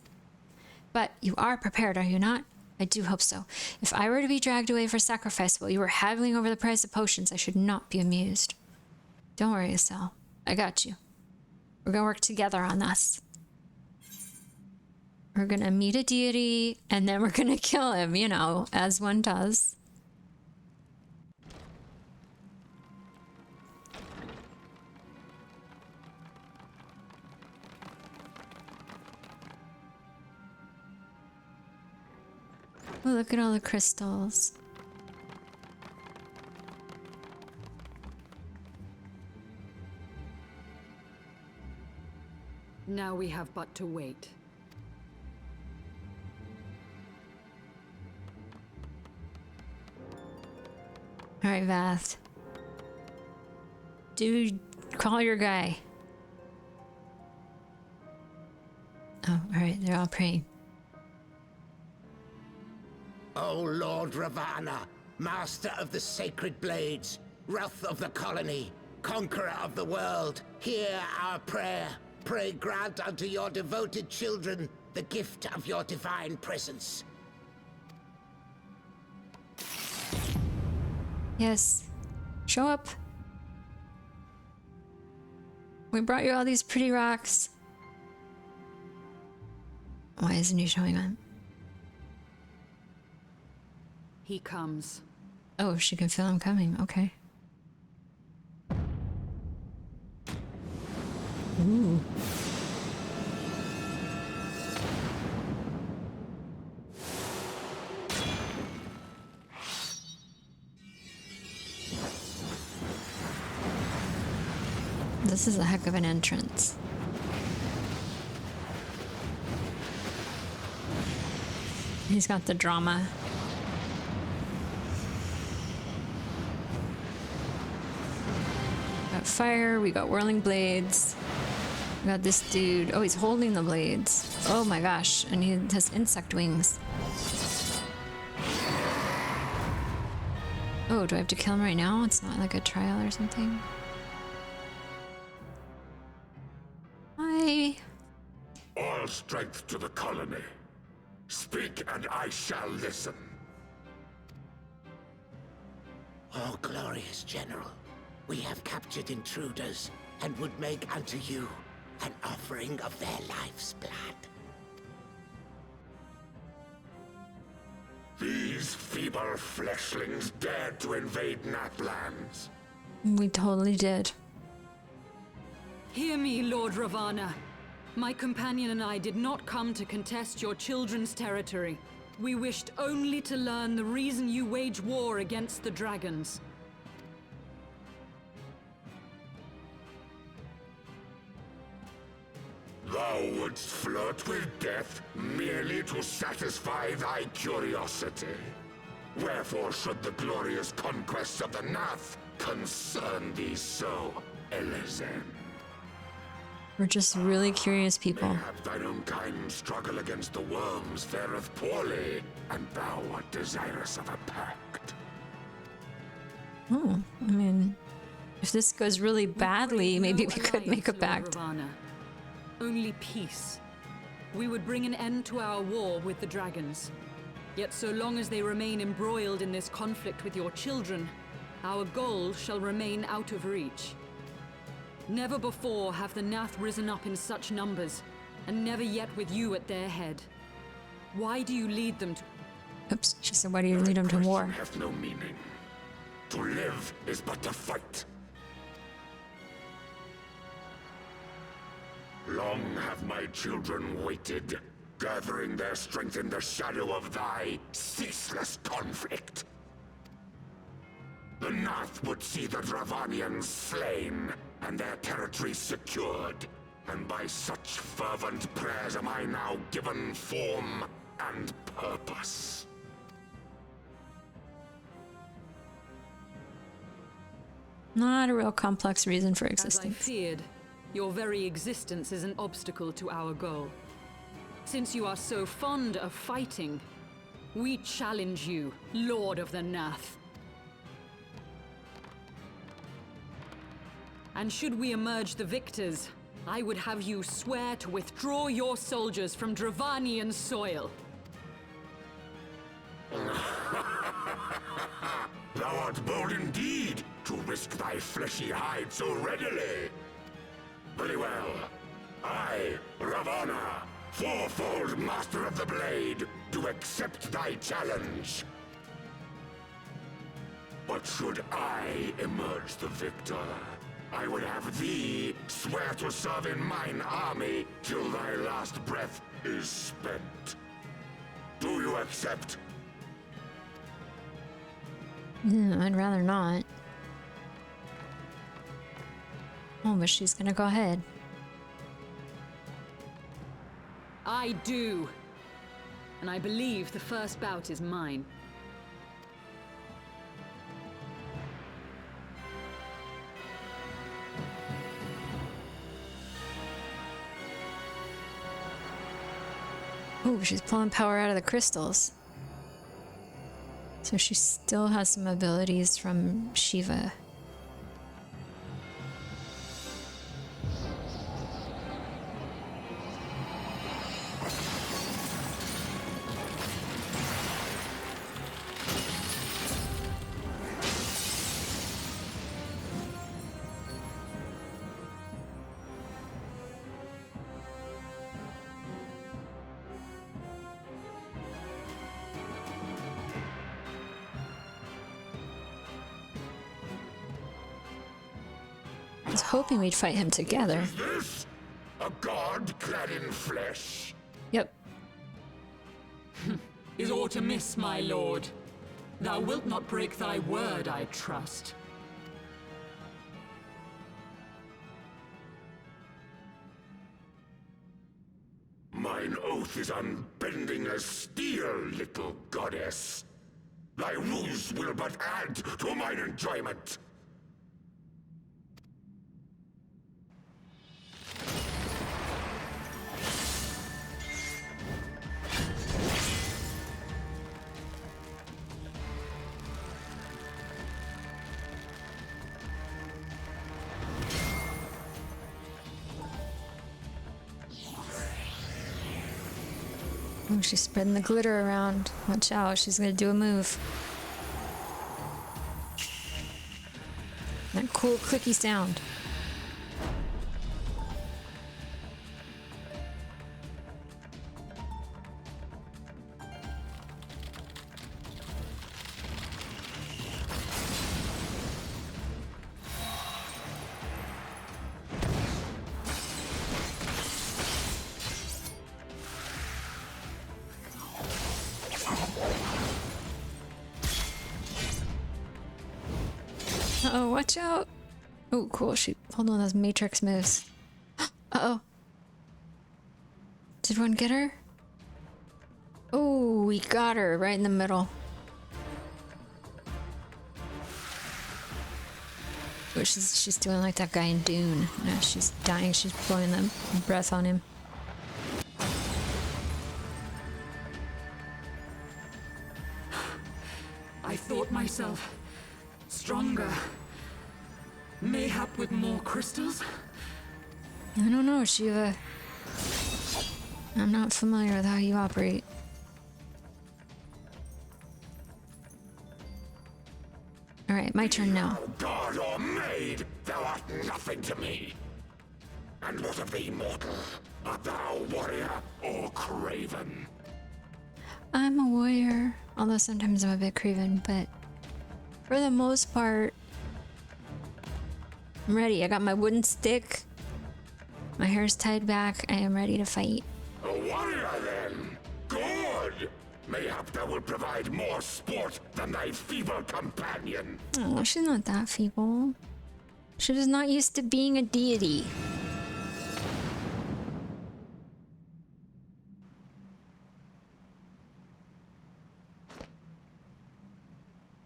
But you are prepared, are you not? I do hope so. If I were to be dragged away for sacrifice while you were haggling over the price of potions, I should not be amused. Don't worry, Isiel. I got you. We're gonna work together on this. We're gonna meet a deity, and then we're gonna kill him, you know, as one does. Oh, look at all the crystals. Now we have but to wait. All right, Vath. Dude, call your guy. Oh, all right, they're all praying. O Lord Ravana, master of the sacred blades, wrath of the colony, conqueror of the world, hear our prayer. Pray grant unto your devoted children the gift of your divine presence. Yes. Show up. We brought you all these pretty rocks. Why isn't he showing up? He comes. Oh, she can feel him coming. Okay. Ooh. This is a heck of an entrance. He's got the drama. Got fire, we got whirling blades. We got this dude. Oh, he's holding the blades. Oh my gosh, and he has insect wings. Oh, do I have to kill him right now? It's not like a trial or something. Hi. All strength to the colony. Speak and I shall listen. O glorious general, we have captured intruders and would make unto you an offering of their life's blood. These feeble fleshlings dared to invade Nathlands. We totally did. Hear me, Lord Ravana. My companion and I did not come to contest your children's territory. We wished only to learn the reason you wage war against the dragons. Thou wouldst flirt with death merely to satisfy thy curiosity. Wherefore should the glorious conquests of the Nath concern thee so, Elezen? We're just really curious people. Mayhap thine own kind struggle against the worms fareth poorly, and thou art desirous of a pact. Oh, I mean, if this goes really badly, maybe we could make a pact. Ravana. Only peace. we would bring an end to our war with the dragons. Yet so long as they remain embroiled in this conflict with your children, our goal shall remain out of reach. Never before have the Nath risen up in such numbers, and never yet with you at their head. Why do you lead them to... Oops, she said, why do you lead them to war? Question has no meaning. To live is but to fight. Long have my children waited, gathering their strength in the shadow of thy ceaseless conflict. The Nath would see the Dravanians slain, and their territory secured. And by such fervent prayers am I now given form and purpose. Not a real complex reason for As I existence. feared, your very existence is an obstacle to our goal. Since you are so fond of fighting, we challenge you, Lord of the Nath. And should we emerge the victors, I would have you swear to withdraw your soldiers from Dravanian soil. Thou art bold indeed to risk thy fleshy hide so readily. Very well. I, Ravana, fourfold master of the blade, do accept thy challenge. But should I emerge the victor, I would have thee swear to serve in mine army till thy last breath is spent. Do you accept? I'd rather not. Oh, but she's gonna go ahead. I do. And I believe the first bout is mine. Oh, she's pulling power out of the crystals. So she still has some abilities from Shiva. I was hoping we'd fight him together. Is this a god clad in flesh? Yep. Is aught amiss, my lord? Thou wilt not break thy word, I trust. Mine oath is unbending as steel, little goddess. Thy ruse will but add to mine enjoyment. Oh, she's spreading the glitter around. Watch out, she's gonna do a move. That cool clicky sound. Uh-oh, watch out. Oh, cool. She pulled one of those Matrix moves. Uh-oh. Did one get her? Oh, we got her right in the middle. Oh, she's doing like that guy in Dune. No, she's dying. She's blowing the breath on him. I thought myself stronger. Mayhap with more crystals? I don't know, Shiva. I'm not familiar with how you operate. Alright, my turn now. God or maid, thou art nothing to me. And what of thee, mortal? Art thou warrior or craven? I'm a warrior, although sometimes I'm a bit craven, but for the most part, I'm ready. I got my wooden stick. My hair's tied back. I am ready to fight. A warrior, then? Good! Mayhap thou will provide more sport than thy feeble companion. Oh, she's not that feeble. She was not used to being a deity.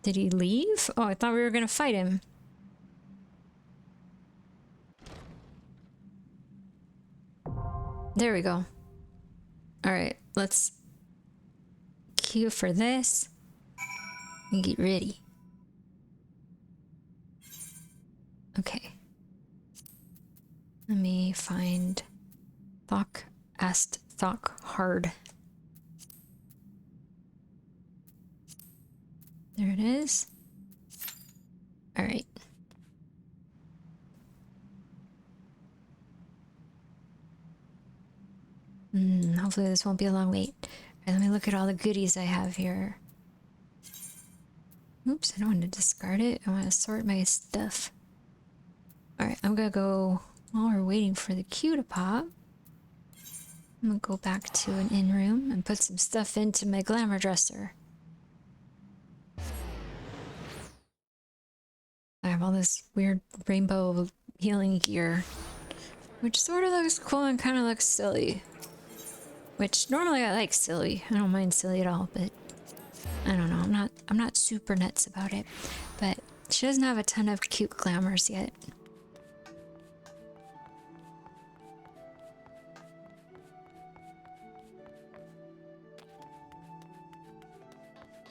Did he leave? Oh, I thought we were gonna fight him. There we go. Alright, let's queue for this and get ready. Okay. Let me find Thok hard. There it is. Alright. Hopefully this won't be a long wait. Alright, let me look at all the goodies I have here. Oops, I don't want to discard it. I want to sort my stuff. Alright, I'm gonna go, while we're waiting for the queue to pop, I'm gonna go back to an inn room and put some stuff into my glamour dresser. I have all this weird rainbow healing gear, which sort of looks cool and kind of looks silly. Which normally I like silly. I don't mind silly at all, but I don't know. I'm not super nuts about it. But she doesn't have a ton of cute glamours yet.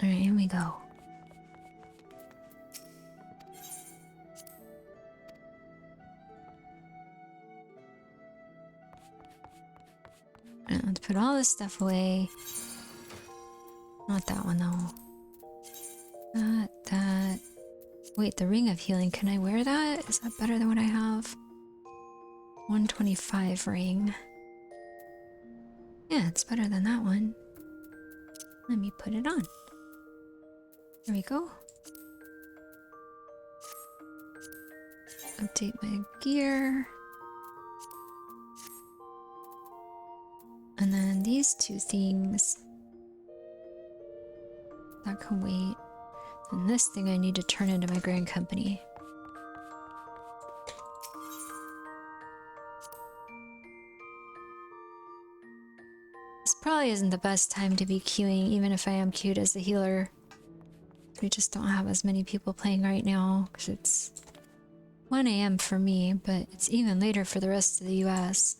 Alright, here we go. Let's put all this stuff away. Not that one though. That. Wait, the ring of healing. Can I wear that? Is that better than what I have? 125 ring. Yeah, it's better than that one. Let me put it on. There we go. Update my gear. And then these two things that can wait. And this thing I need to turn into my grand company. This probably isn't the best time to be queuing, even if I am queued as the healer. We just don't have as many people playing right now because it's 1 AM for me, but it's even later for the rest of the US.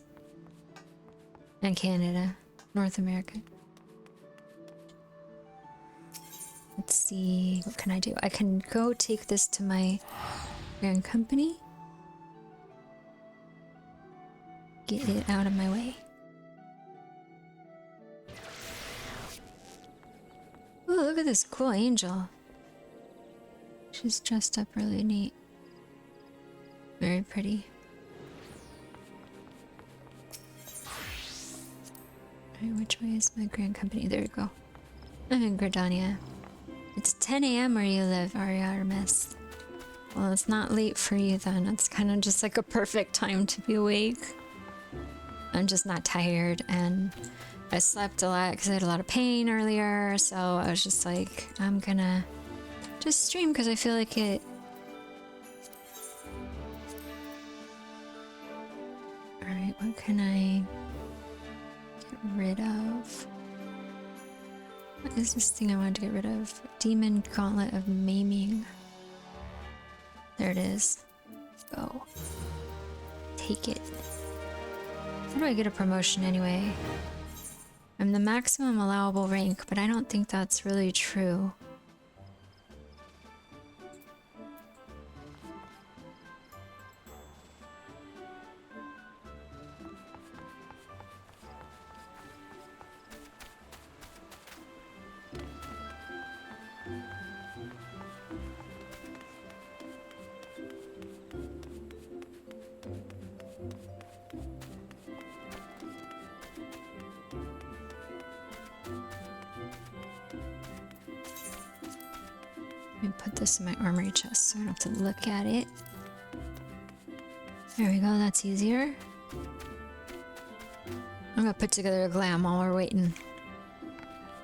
And Canada, North America. Let's see, what can I do? I can go take this to my grand company. Get it out of my way. Ooh, look at this cool angel. She's dressed up really neat. Very pretty. Alright, which way is my grand company? There we go. I'm in Gridania. It's 10 AM where you live, Artemis. Well, it's not late for you then. It's kind of just like a perfect time to be awake. I'm just not tired, and I slept a lot because I had a lot of pain earlier, so I was just like, I'm gonna just stream because I feel like it. Alright, what can I get rid of? What is this thing I wanted to get rid of? Demon Gauntlet of Maiming. There it is. Go. Take it. How do I get a promotion anyway? I'm the maximum allowable rank, but I don't think that's really true. Let me put this in my armory chest so I don't have to look at it. There we go, that's easier. I'm gonna put together a glam while we're waiting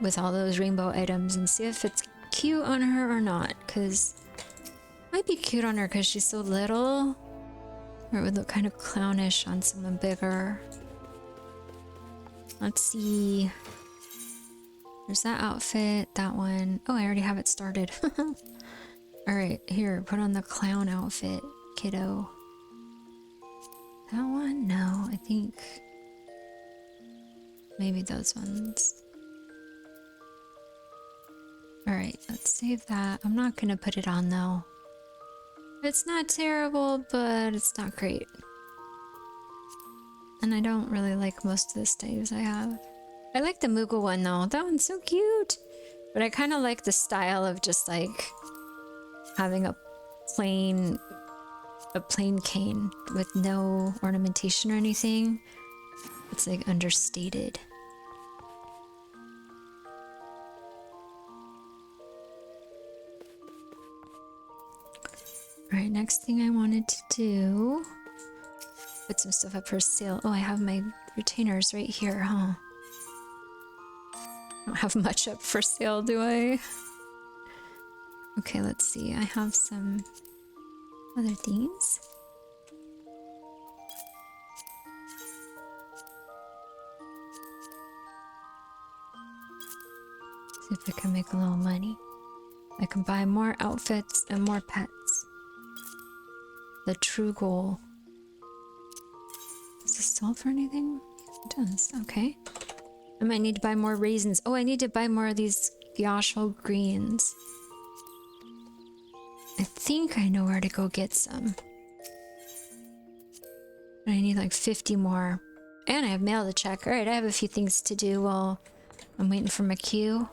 with all those rainbow items and see if it's cute on her or not, because it might be cute on her because she's so little, or it would look kind of clownish on someone bigger. Let's see. There's that outfit, that one. Oh, I already have it started. Alright, here, put on the clown outfit, kiddo. That one? No, I think maybe those ones. Alright, let's save that. I'm not gonna put it on though. It's not terrible, but it's not great. And I don't really like most of the staves I have. I like the Moogle one though. That one's so cute. But I kind of like the style of just like having a plain cane with no ornamentation or anything. It's like understated. Alright, next thing I wanted to do, put some stuff up for sale. Oh, I have my retainers right here, huh? I don't have much up for sale, do I? Okay, let's see. I have some other things. See if I can make a little money. I can buy more outfits and more pets. The true goal. Does this sell for anything? It does. Okay. I might need to buy more raisins. Oh, I need to buy more of these Gyasho greens. I think I know where to go get some. I need like 50 more. And I have mail to check. Alright, I have a few things to do while I'm waiting for my queue.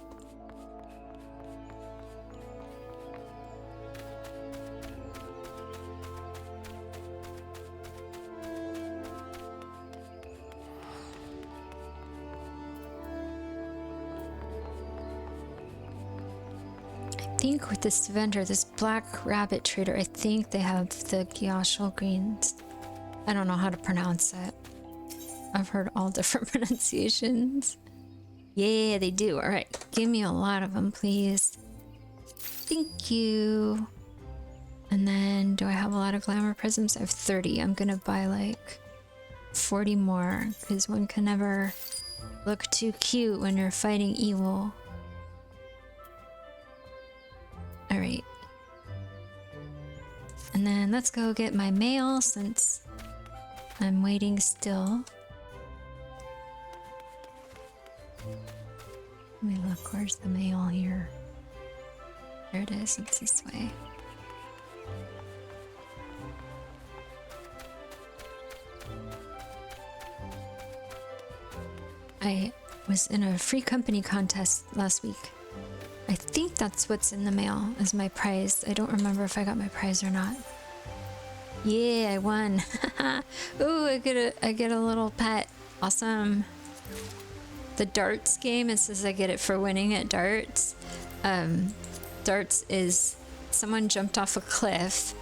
I think with this vendor, this Black Rabbit Trader, I think they have the Gyasho greens. I don't know how to pronounce it. I've heard all different pronunciations. Yeah, they do. All right, give me a lot of them, please. Thank you. And then, do I have a lot of glamour prisms? I have 30. I'm gonna buy like 40 more, because one can never look too cute when you're fighting evil. Alright. And then let's go get my mail since I'm waiting still. Let me look, where's the mail here? There it is, it's this way. I was in a free company contest last week. I think that's what's in the mail as my prize. I don't remember if I got my prize or not. Yeah, I won. Ooh, I get a little pet. Awesome. The darts game, it says I get it for winning at darts. Darts is someone jumped off a cliff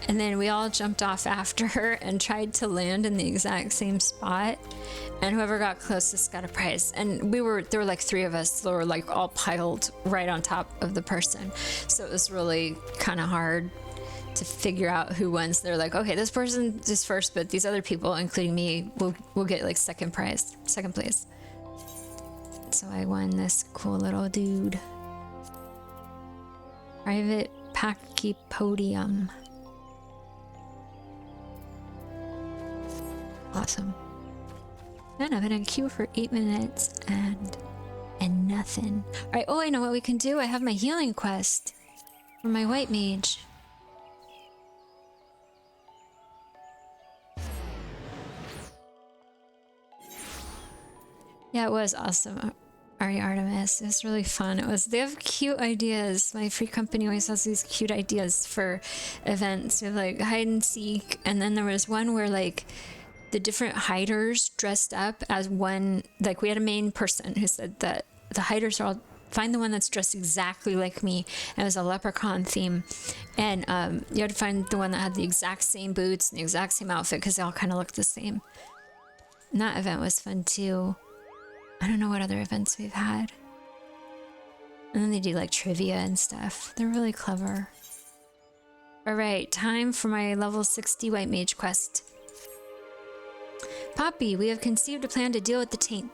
and then we all jumped off after her and tried to land in the exact same spot, and whoever got closest got a prize. And there were like 3 of us that were like all piled right on top of the person, so it was really kind of hard to figure out who wins. They're like, okay, this person is first, but these other people, including me, will get like second place. So I won this cool little dude. Private Pachypodium. Awesome. And I've been in queue for 8 minutes and nothing. Alright, oh, I know what we can do. I have my healing quest for my white mage. Yeah, it was awesome. Ari Artemis. It was really fun. They have cute ideas. My free company always has these cute ideas for events. We have like hide and seek, and then there was one where like the different hiders dressed up as one. Like we had a main person who said that the hiders are all find the one that's dressed exactly like me. And it was a leprechaun theme. And you had to find the one that had the exact same boots and the exact same outfit because they all kind of looked the same. And that event was fun too. I don't know what other events we've had. And then they do like trivia and stuff. They're really clever. All right, time for my level 60 White Mage quest. Poppy, we have conceived a plan to deal with the taint.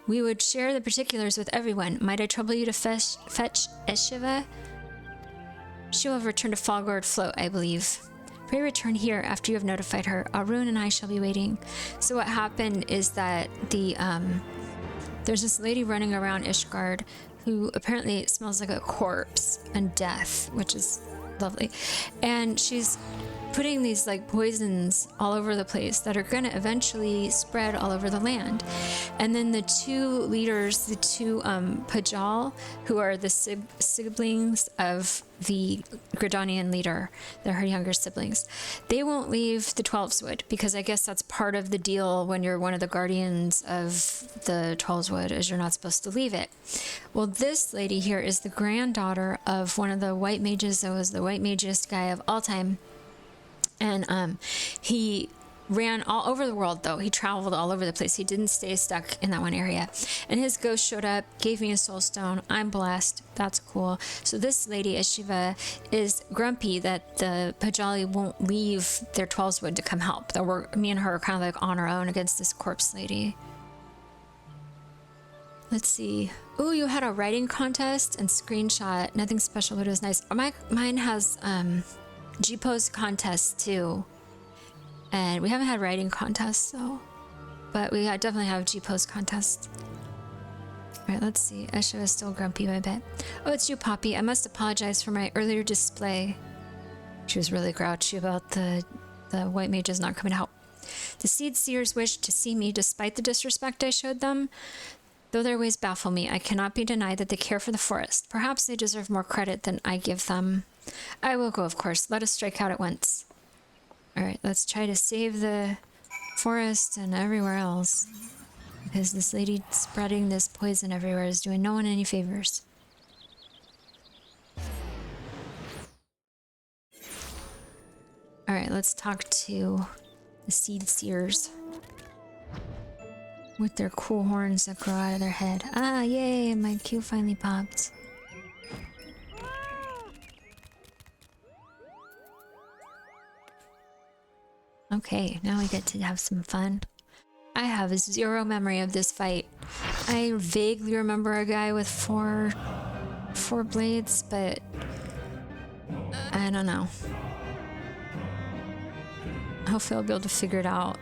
We would share the particulars with everyone. Might I trouble you to fetch Eshiva? She will have returned to Fallgourd Float, I believe. Pray return here after you have notified her. Arun and I shall be waiting. So what happened is that there's this lady running around Ishgard who apparently smells like a corpse and death, which is lovely. And she's putting these like poisons all over the place that are going to eventually spread all over the land. And then the two leaders, the two Pajal, who are the siblings of the Gridanian leader, they're her younger siblings, they won't leave the 12swood because I guess that's part of the deal when you're one of the guardians of the 12swood, is you're not supposed to leave it. Well, this lady here is the granddaughter of one of the white mages that was the white magest guy of all time. And he ran all over the world, though. He traveled all over the place. He didn't stay stuck in that one area. And his ghost showed up, gave me a soul stone. I'm blessed. That's cool. So this lady, Eshiva, is grumpy that the Pajali won't leave their 12swood to come help. That me and her are kind of like on our own against this corpse lady. Let's see. Ooh, you had a writing contest and screenshot. Nothing special, but it was nice. Mine has G-pose contests too. And we haven't had writing contests though, but we definitely have G-pose contests. All right, let's see. Esha is still grumpy, I bet. Oh, it's you, Poppy. I must apologize for my earlier display. She was really grouchy about the white mages not coming to help. The seed seers wished to see me despite the disrespect I showed them. Though their ways baffle me, I cannot be denied that they care for the forest. Perhaps they deserve more credit than I give them. I will go, of course. Let us strike out at once. Alright, let's try to save the forest and everywhere else. Because this lady spreading this poison everywhere is doing no one any favors. Alright, let's talk to the seed seers. With their cool horns that grow out of their head. Ah, yay! My Q finally popped. Okay, now we get to have some fun. I have zero memory of this fight. I vaguely remember a guy with four blades, but I don't know. Hopefully I'll be able to figure it out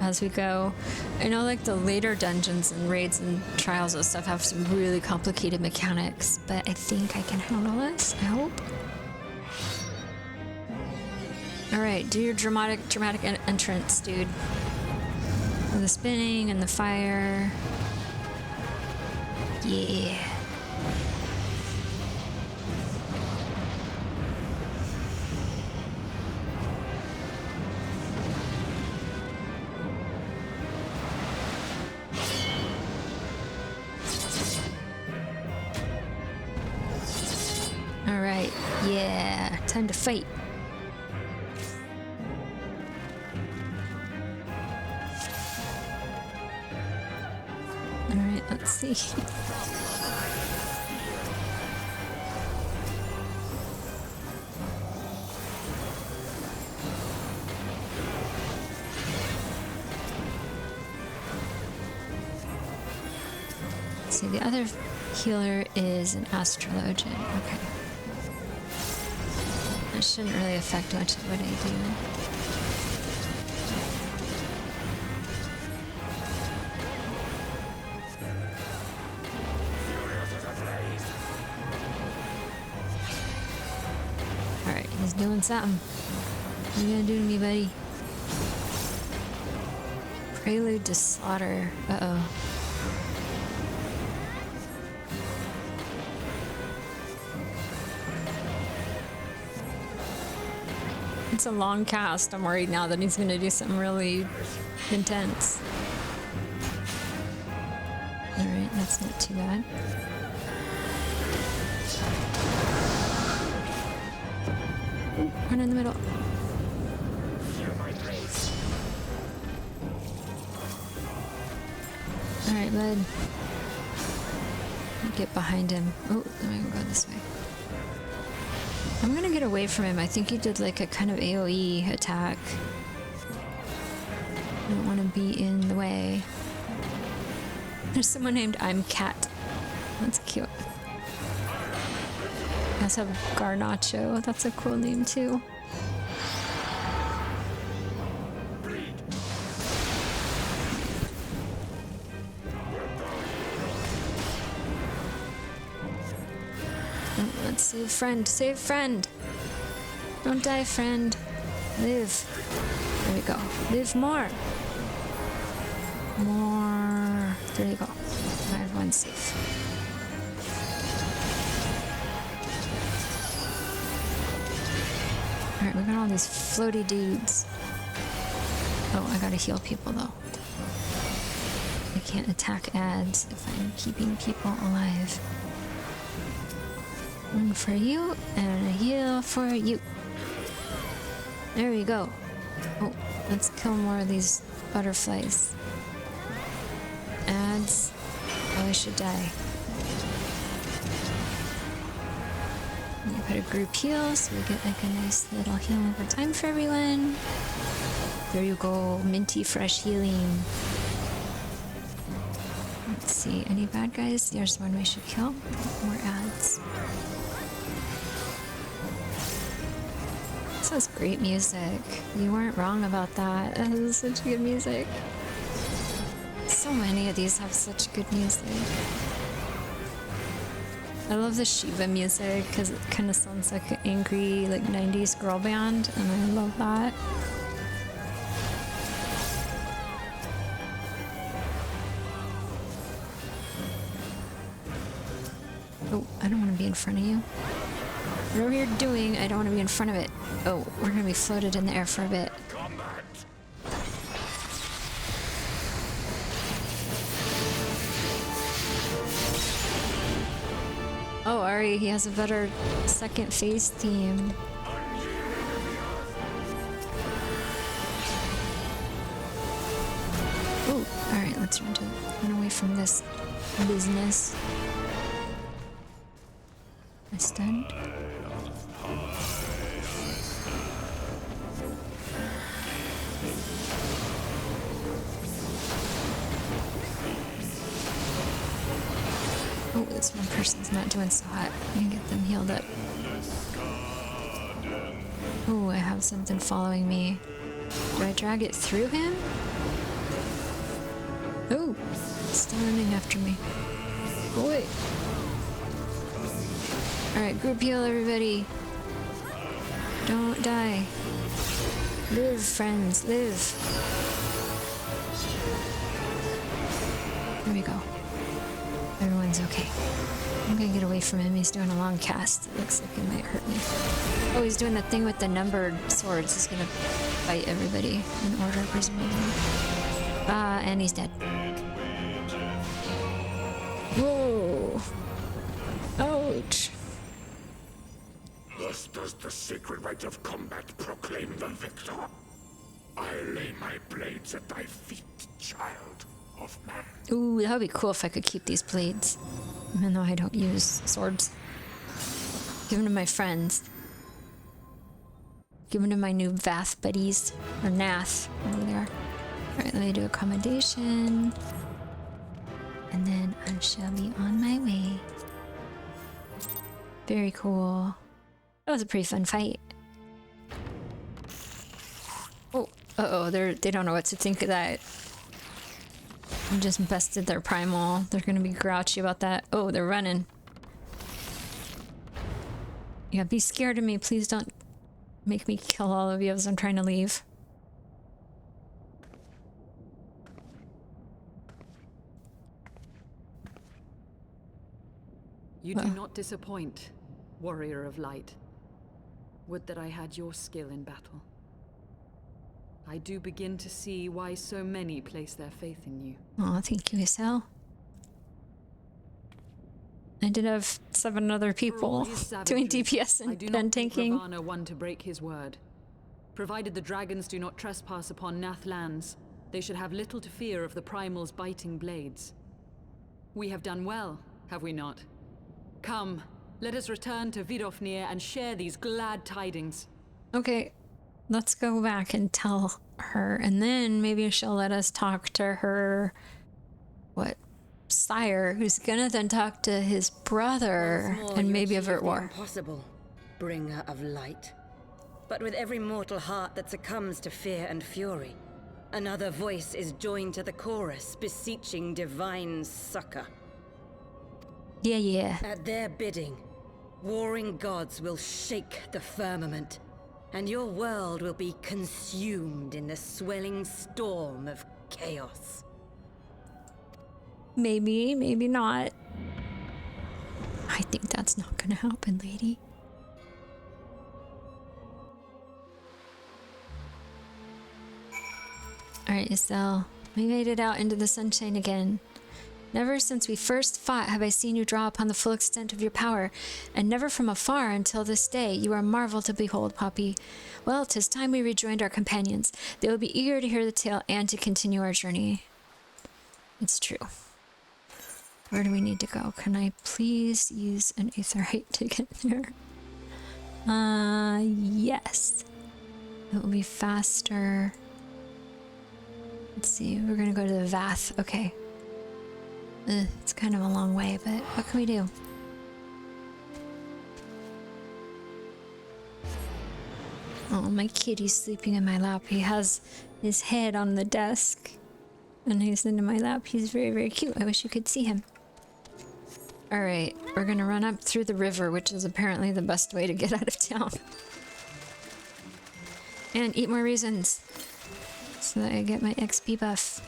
as we go. I know like the later dungeons and raids and trials and stuff have some really complicated mechanics, but I think I can handle this, I hope. Alright, do your dramatic entrance, dude. And the spinning and the fire. Yeah. Alright, yeah, time to fight. Alright, let's see. See, the other healer is an astrologian. Okay. That shouldn't really affect much of what I do. Alright, he's doing something. What are you gonna do to me, buddy? Prelude to slaughter. Uh-oh. It's a long cast. I'm worried now that he's gonna do something really intense. Alright, that's not too bad. Ooh, run in the middle. Alright, bud. Get behind him. Oh, let me go this way. I'm gonna get away from him. I think he did like a kind of AoE attack. I don't want to be in the way. There's someone named I'm Cat. That's cute. I also have Garnacho. That's a cool name too. Oh, let's save friend. Save friend. Don't die, friend. Live. There we go. Live more. More. There you go. Now everyone's safe. Alright, we got all these floaty dudes. Oh, I gotta heal people though. I can't attack ads if I'm keeping people alive. One for you, and a heal for you. There we go. Oh, let's kill more of these butterflies. Ads. Oh, I should die. We put a group heal, so we get like a nice little heal over time for everyone. There you go, minty fresh healing. Let's see, any bad guys? There's one we should kill. More ads. This has great music. You weren't wrong about that. That is such good music. So many of these have such good music. I love the Shiva music because it kind of sounds like an angry, like 90s girl band, and I love that. Oh, I don't want to be in front of you. Whatever you're doing, I don't want to be in front of it. Oh, we're going to be floated in the air for a bit. Oh, Ari, he has a better second phase theme. Oh, alright, let's run away from this business. I stunned. Oh, this one person's not doing so hot. I can get them healed up. Oh, I have something following me. Do I drag it through him? Oh, it's still running after me. Oh, wait. Alright, group heal everybody. Don't die. Live, friends, live. There we go. Everyone's okay. I'm gonna get away from him. He's doing a long cast. It looks like he might hurt me. Oh, he's doing the thing with the numbered swords. He's gonna fight everybody in order, presumably. And he's dead. Whoa! Ouch! Thus does the sacred rite of combat proclaim the victor. I lay my blades at thy feet, child of man. Ooh, that would be cool if I could keep these blades. Even though I don't use swords. Give them to my friends. Give them to my new Vath buddies. Or Nath, whatever they are. Alright, let me do accommodation. And then I shall be on my way. Very cool. That was a pretty fun fight. Oh, uh-oh, they don't know what to think of that. I just bested their primal. They're gonna be grouchy about that. Oh, they're running. Yeah, be scared of me. Please don't make me kill all of you as I'm trying to leave. You do not disappoint, warrior of light. Would that I had your skill in battle. I do begin to see why so many place their faith in you. Aw, thank you, Isel. I did have 7 other For all people his doing savagery, DPS I and do then not think tanking. Ravana one to break his word. Provided the dragons do not trespass upon Nath lands, they should have little to fear of the Primal's biting blades. We have done well, have we not? Come, let us return to Vidofnir and share these glad tidings. Okay, let's go back and tell her, and then maybe she'll let us talk to her, sire, who's gonna then talk to his brother Once more and you maybe achieve avert the war. Impossible, bringer of light. But with every mortal heart that succumbs to fear and fury, another voice is joined to the chorus, beseeching divine succor. Yeah. At their bidding, warring gods will shake the firmament, and your world will be consumed in the swelling storm of chaos. Maybe, maybe not. I think that's not gonna happen, lady. Alright, Estelle. We made it out into the sunshine again. Never since we first fought have I seen you draw upon the full extent of your power, and never from afar until this day. You are a marvel to behold, Poppy. Well, 'tis time we rejoined our companions. They will be eager to hear the tale and to continue our journey. It's true. Where do we need to go? Can I please use an aetherite to get there? Yes. It will be faster. Let's see, we're gonna go to the Vath. Okay. It's kind of a long way, but what can we do? Oh, my kitty's sleeping in my lap. He has his head on the desk and he's in my lap. He's very, very cute. I wish you could see him. Alright, we're gonna run up through the river, which is apparently the best way to get out of town. And eat more raisins so that I get my XP buff.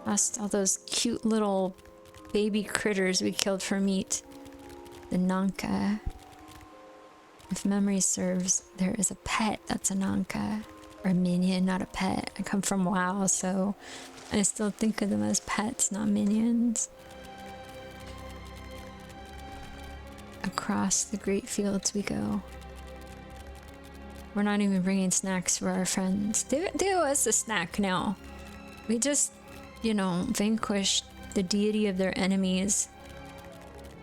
Lost all those cute little baby critters we killed for meat. The Nanka. If memory serves, there is a pet that's a Nanka. Or a minion, not a pet. I come from WoW, so I still think of them as pets, not minions. Across the great fields we go. We're not even bringing snacks for our friends. Do us a snack now. We just, you know, vanquished the deity of their enemies.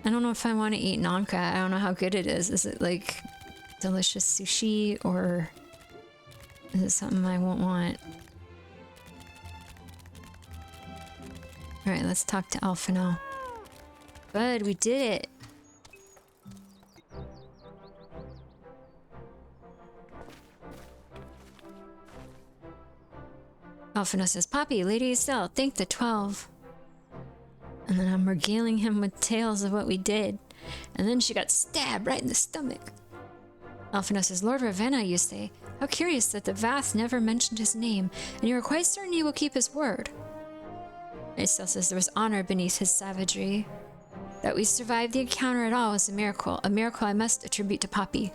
I don't know if I want to eat Nanka. I don't know how good it is. Is it like delicious sushi, or is it something I won't want? Alright, let's talk to Alpha now. Good, we did it. Alphino says, Poppy, Lady Estelle, thank the 12. And then I'm regaling him with tales of what we did. And then she got stabbed right in the stomach. Alphino says, Lord Ravenna, you say? How curious that the Vath never mentioned his name, and you are quite certain he will keep his word. Estelle says there was honor beneath his savagery. That we survived the encounter at all was a miracle I must attribute to Poppy.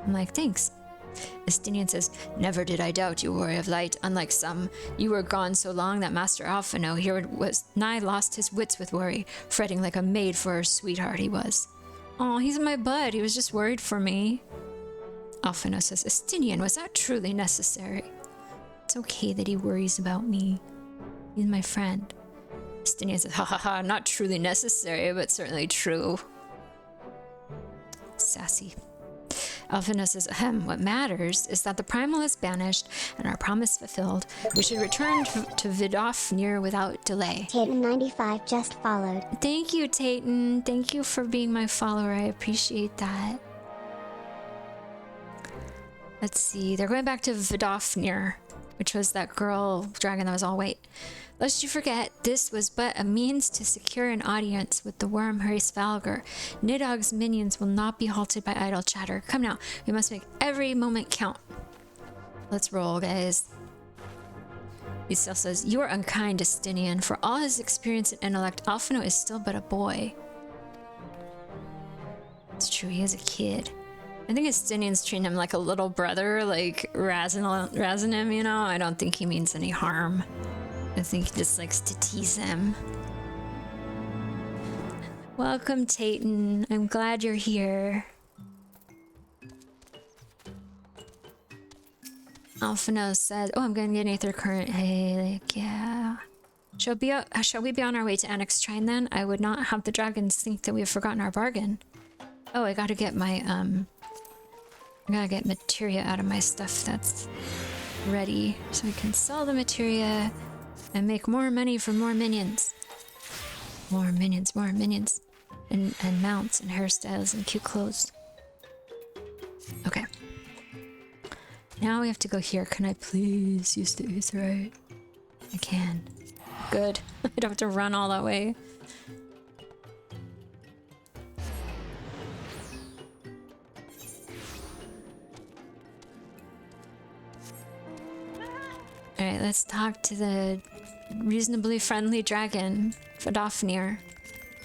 I'm like, thanks. Estinian says, Never did I doubt you, warrior of light. Unlike some, you were gone so long that Master Alphino here was nigh lost his wits with worry, fretting like a maid for her sweetheart he was. Oh, he's my bud. He was just worried for me. Alphino says, Estinian, was that truly necessary? It's okay that he worries about me. He's my friend. Estinian says, ha ha ha, not truly necessary, but certainly true. Sassy. Alphino says, what matters is that the primal is banished and our promise fulfilled. We should return to Vidofnir without delay. Tatum95 just followed. Thank you, Tayton. Thank you for being my follower. I appreciate that. Let's see. They're going back to Vidofnir. which was that girl dragon that was all white. Lest you forget, this was but a means to secure an audience with the worm Hraesvalgr. Nidhogg's minions will not be halted by idle chatter. Come now, we must make every moment count. Let's roll, guys. He still says, you are unkind, Estinian. For all his experience and intellect, Alphino is still but a boy. It's true, he is a kid. I think Estinian's treating him like a little brother, like razzing him, you know? I don't think he means any harm. I think he just likes to tease him. Welcome, Tayton. I'm glad you're here. Alphino said, oh, I'm going to get an Aether Current. Hey, like, yeah. Shall we be on our way to Annex Shrine then? I would not have the dragons think that we have forgotten our bargain. Oh, I gotta get my, I gotta get materia out of my stuff that's ready. So we can sell the materia and make more money for more minions. More minions. And mounts and hairstyles and cute clothes. Okay. Now we have to go here. Can I please use the Aetherite? I can. Good. I don't have to run all that way. Alright, let's talk to the reasonably friendly dragon, Vidofnir.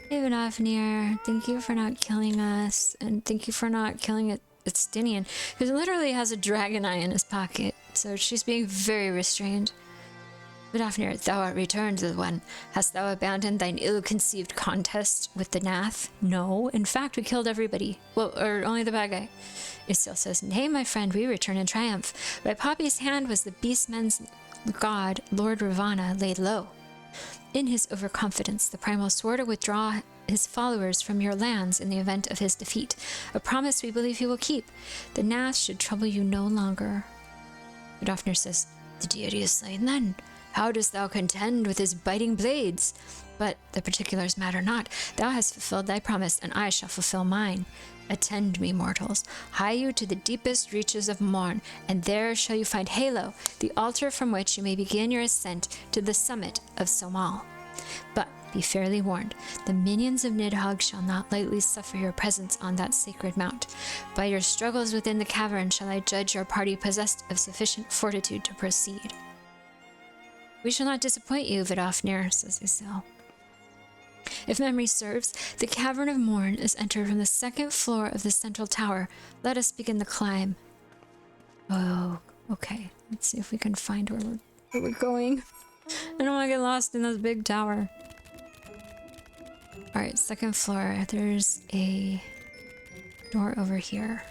Hey Vidofnir, thank you for not killing us, and thank you for not killing Estinian, who literally has a dragon eye in his pocket, so she's being very restrained. Vidofnir, thou art returned, little one. Hast thou abandoned thine ill-conceived contest with the Nath? No, in fact we killed everybody. Well, or only the bad guy. Isiel says, nay, my friend, we return in triumph. By Poppy's hand was the beastmen's god, Lord Ravana, laid low. In his overconfidence, the Primal swore to withdraw his followers from your lands in the event of his defeat, a promise we believe he will keep. The Nath should trouble you no longer. Vidofnir says, the deity is slain then. How dost thou contend with his biting blades? But the particulars matter not. Thou hast fulfilled thy promise, and I shall fulfill mine. Attend me, mortals. Hie you to the deepest reaches of Morn, and there shall you find Halo, the altar from which you may begin your ascent to the summit of Somal. But be fairly warned, the minions of Nidhogg shall not lightly suffer your presence on that sacred mount. By your struggles within the cavern shall I judge your party possessed of sufficient fortitude to proceed. We shall not disappoint you, Vidofnir, says Isiel. If memory serves, the Cavern of Morn is entered from the second floor of the central tower. Let us begin the climb. Oh, okay. Let's see if we can find where we're going. I don't want to get lost in this big tower. Alright, second floor. There's a door over here.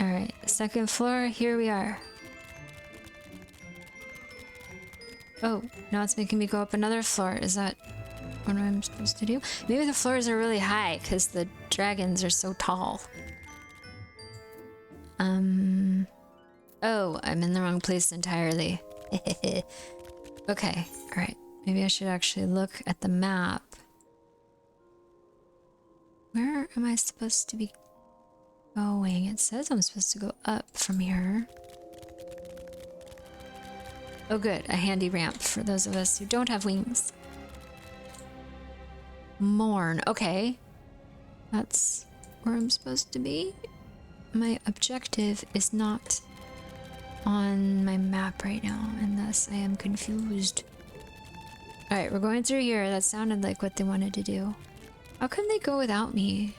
Alright, second floor, here we are. Oh, now it's making me go up another floor. Is that what I'm supposed to do? Maybe the floors are really high because the dragons are so tall. Oh, I'm in the wrong place entirely. Okay, alright. Maybe I should actually look at the map. Where am I supposed to be going? It says I'm supposed to go up from here. Oh good, a handy ramp for those of us who don't have wings. Morn, okay. That's where I'm supposed to be. My objective is not on my map right now, and thus I am confused. Alright, we're going through here. That sounded like what they wanted to do. How come they go without me?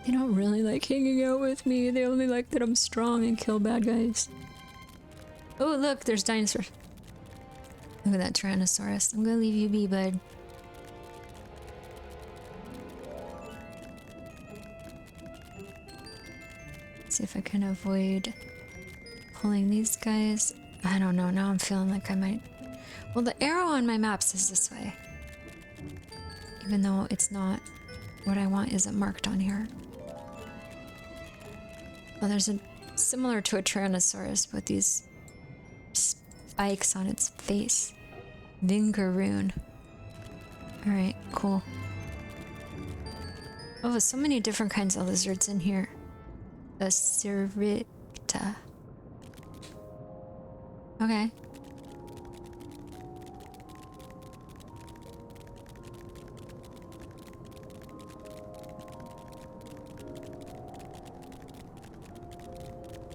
They don't really like hanging out with me. They only like that I'm strong and kill bad guys. Oh, look, there's dinosaurs. Look at that Tyrannosaurus. I'm gonna leave you be, bud. Let's see if I can avoid pulling these guys. I don't know. Now I'm feeling like I might... Well, the arrow on my map says this way. Even though it's not... What I want isn't marked on here. Well, there's a similar to a Tyrannosaurus with these spikes on its face. Vingaroon. Alright, cool. Oh, so many different kinds of lizards in here. A Cerita. Okay.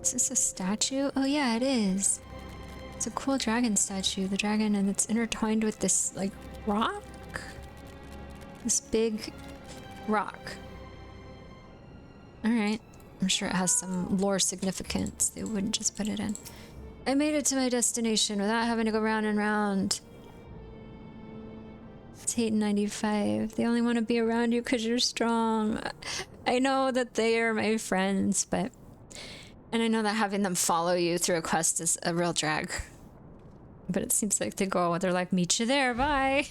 Is this a statue? Oh yeah, it is. It's a cool dragon statue. The dragon, and it's intertwined with this, like, rock? This big rock. Alright. I'm sure it has some lore significance. They wouldn't just put it in. I made it to my destination without having to go round and round. It's 895. They only want to be around you because you're strong. I know that they are my friends, but... And I know that having them follow you through a quest is a real drag. But it seems like they go, they're like, meet you there, bye!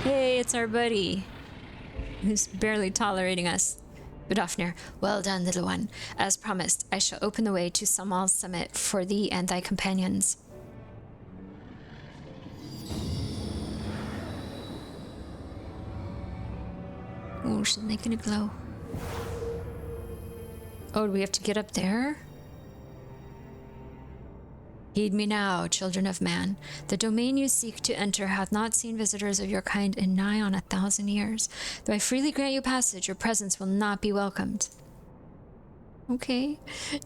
Hey, it's our buddy. Who's barely tolerating us. Vidofnir, well done, little one. As promised, I shall open the way to Samal's summit for thee and thy companions. Oh, she's making it glow. Oh, do we have to get up there? Heed me now, children of man. The domain you seek to enter hath not seen visitors of your kind in nigh on 1,000 years. Though I freely grant you passage, your presence will not be welcomed. Okay.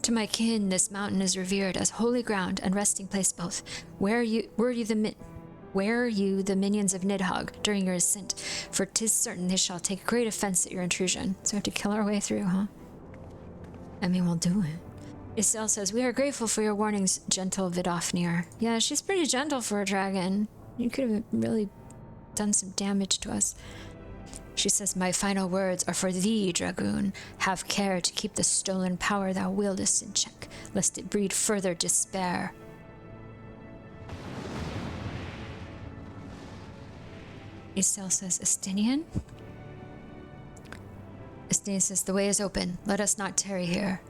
To my kin, this mountain is revered as holy ground and resting place both. Were you the minions of Nidhogg during your ascent? For 'tis certain they shall take great offense at your intrusion. So we have to kill our way through, huh? I mean, we'll do it. Isel says, we are grateful for your warnings, gentle Vidofnir. Yeah, she's pretty gentle for a dragon. You could have really done some damage to us. She says, my final words are for thee, dragoon. Have care to keep the stolen power thou wieldest in check, lest it breed further despair. Isel says, Estinian? Estinian says, the way is open. Let us not tarry here.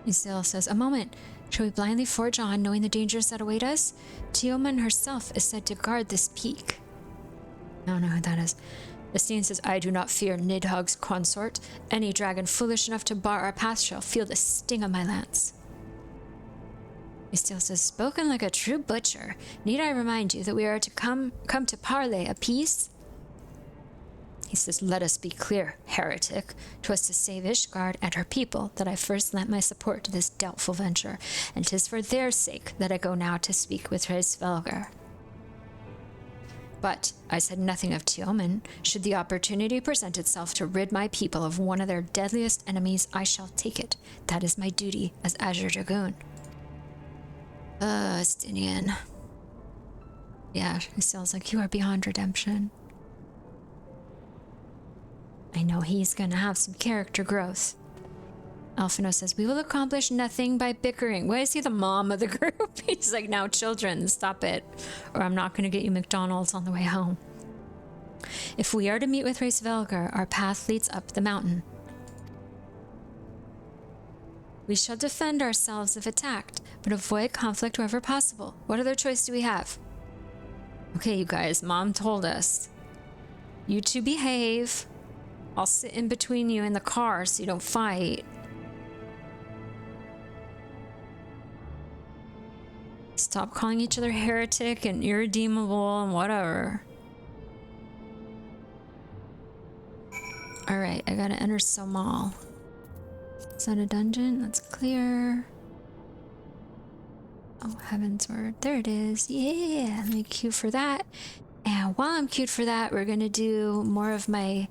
Isel says, a moment. Shall we blindly forge on, knowing the dangers that await us? Teoman herself is said to guard this peak. I don't know who that is. Estinian says, I do not fear Nidhogg's consort. Any dragon foolish enough to bar our path shall feel the sting of my lance. Isel says, spoken like a true butcher. Need I remind you that we are to come to parley a peace? He says, let us be clear, heretic. 'Twas to save Ishgard and her people that I first lent my support to this doubtful venture, and 'tis for their sake that I go now to speak with Hreysvelgr. But I said nothing of Teoman. Should the opportunity present itself to rid my people of one of their deadliest enemies, I shall take it. That is my duty as Azure Dragoon. Estinian. Yeah, he sounds like you are beyond redemption. I know he's gonna have some character growth. Alphino says, we will accomplish nothing by bickering. Why is he the mom of the group? He's like, now children, stop it. Or I'm not gonna get you McDonald's on the way home. If we are to meet with Hreysvelgr, our path leads up the mountain. We shall defend ourselves if attacked, but avoid conflict wherever possible. What other choice do we have? Okay, you guys, Mom told us. You two behave. I'll sit in between you in the car so you don't fight. Stop calling each other heretic and irredeemable and whatever. Alright, I gotta enter Somal. Is that a dungeon? That's clear. Oh, Heavensward. There it is. Yeah, let me queue for that. And while I'm queued for that, we're gonna do more of my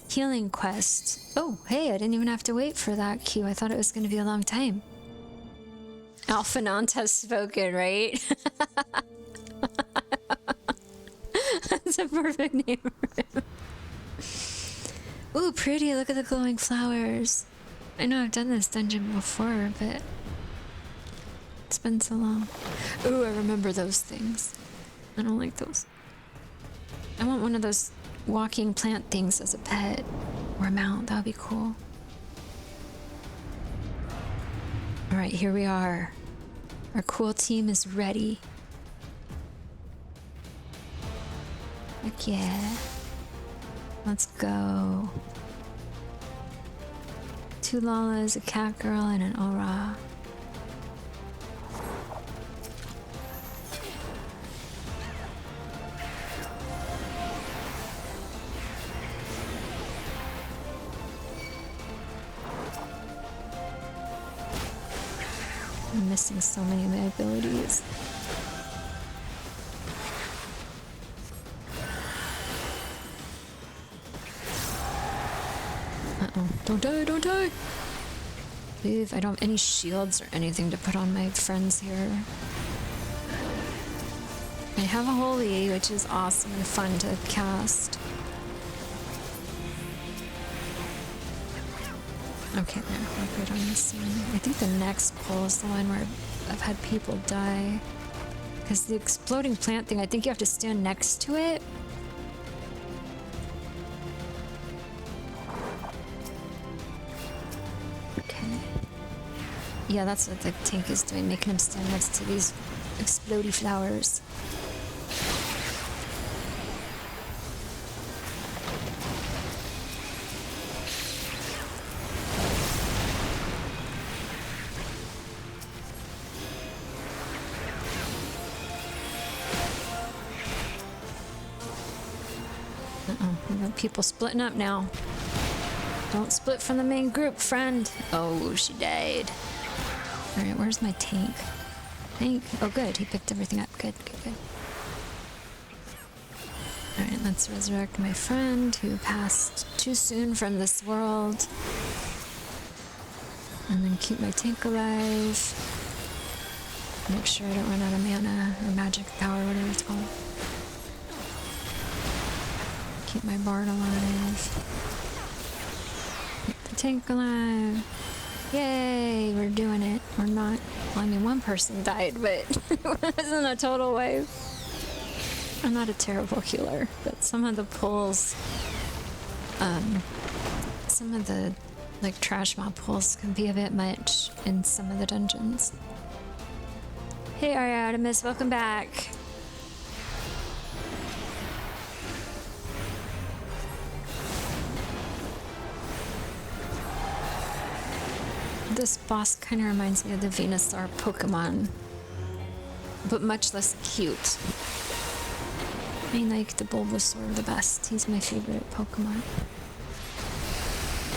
healing quest. Oh, hey, I didn't even have to wait for that queue. I thought it was gonna be a long time. Alphanant has spoken, right? That's a perfect name for him. Ooh, pretty. Look at the glowing flowers. I know I've done this dungeon before, but it's been so long. Ooh, I remember those things. I don't like those. I want one of those walking plant things as a pet or a mount. That would be cool. Alright, here we are. Our cool team is ready. Heck yeah. Let's go. 2 Lalas, a cat girl, and an aura. I'm missing so many of my abilities. Uh-oh. Don't die, don't die! Leave. I don't have any shields or anything to put on my friends here. I have a holy, which is awesome and fun to cast. Okay, we're good on this one. I think the next pull is the one where I've had people die. Because the exploding plant thing, I think you have to stand next to it. Okay. Yeah, that's what the tank is doing, making him stand next to these explodey flowers. People splitting up now. Don't split from the main group, friend. Oh, she died. Alright, where's my tank? Tank? Oh, good. He picked everything up. Good, good, good. Alright, let's resurrect my friend who passed too soon from this world. And then keep my tank alive. Make sure I don't run out of mana or magic power, whatever it's called. Keep my bard alive. Keep the tank alive. Yay, we're doing it. We're not. Well, I mean, one person died, but it wasn't a total wave. I'm not a terrible healer, but some of the pulls, some of the like trash mob pulls can be a bit much in some of the dungeons. Hey, Artemis, welcome back. This boss kind of reminds me of the Venusaur Pokemon, but much less cute. I like the Bulbasaur the best. He's my favorite Pokemon.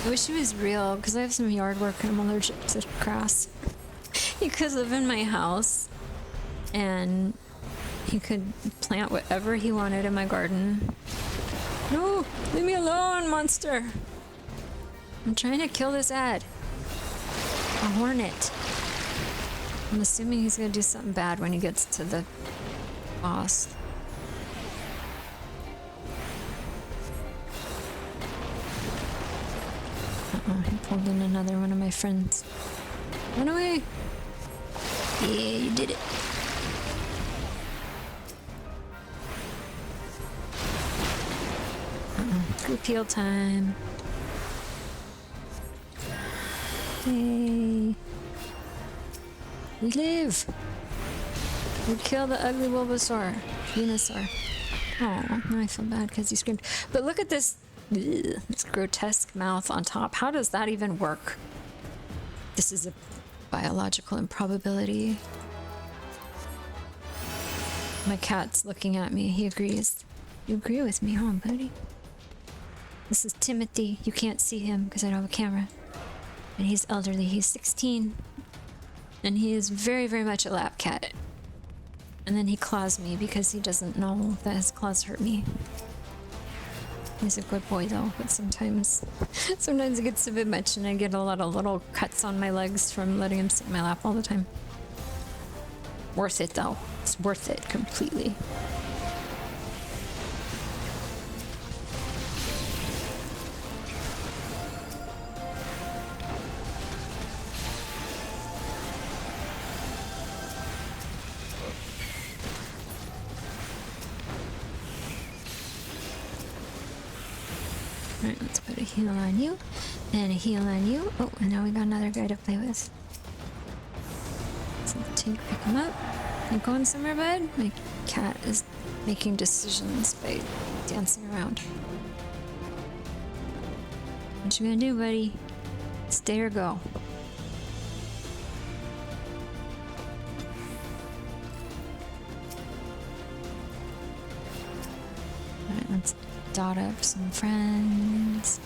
I wish he was real, because I have some yard work and I'm allergic to grass. He could live in my house, and he could plant whatever he wanted in my garden. No! Leave me alone, monster! I'm trying to kill this ad. A hornet. I'm assuming he's gonna do something bad when he gets to the boss. Uh-oh, he pulled in another one of my friends. Run away! Yeah, you did it. Uh-oh, group heal time. Yay. We live! We kill the ugly Bulbasaur. Venusaur. Oh, now I feel bad because he screamed. But look at this, this grotesque mouth on top. How does that even work? This is a biological improbability. My cat's looking at me. He agrees. You agree with me, huh, buddy? This is Timothy. You can't see him because I don't have a camera. And he's elderly. He's 16. And he is very, very much a lap cat. And then he claws me because he doesn't know that his claws hurt me. He's a good boy though, but sometimes it gets a bit much and I get a lot of little cuts on my legs from letting him sit in my lap all the time. Worth it though. It's worth it completely. Alright, let's put a heal on you, and a heal on you. Oh, and now we got another guy to play with. So take, pick him up. You going somewhere, bud? My cat is making decisions by dancing around. What you gonna do, buddy? Stay or go? Alright, let's dot up some friends.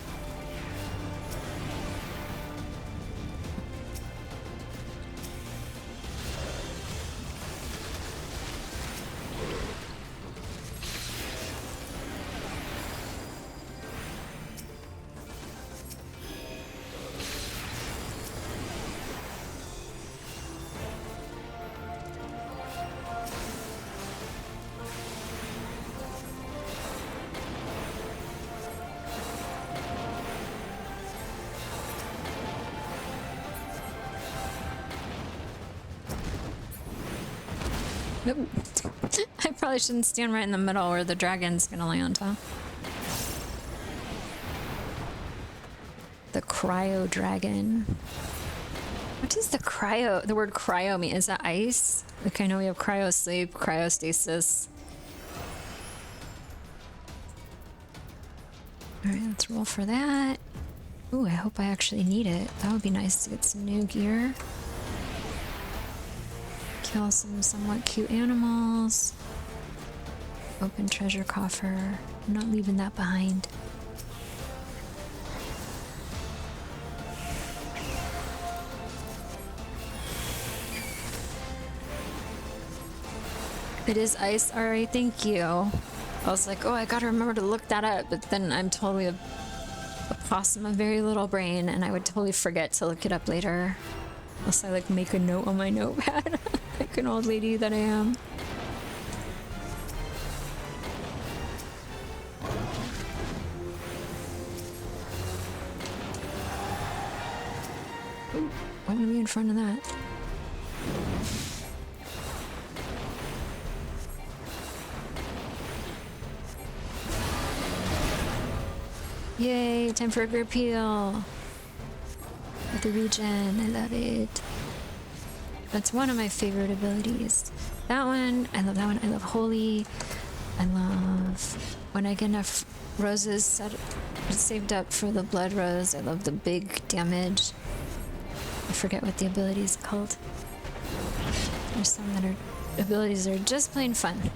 Nope. I probably shouldn't stand right in the middle where the dragon's gonna land, huh? The cryo dragon. What does the word cryo mean? Is that ice? Like, I know we have cryo sleep, cryostasis. Alright, let's roll for that. Ooh, I hope I actually need it. That would be nice to get some new gear. Kill some somewhat cute animals. Open treasure coffer. I'm not leaving that behind. It is ice. Alright, thank you. I was like, oh, I gotta remember to look that up, but then I'm totally a possum, a very little brain, and I would totally forget to look it up later. Unless I like make a note on my notepad. Like an old lady that I am. Ooh, why am I in front of that? Yay, time for a group heal. With the regen, I love it. That's one of my favorite abilities. That one, I love that one. I love Holy. I love when I get enough roses saved up for the blood rose. I love the big damage. I forget what the ability is called. There's some that are abilities that are just plain fun.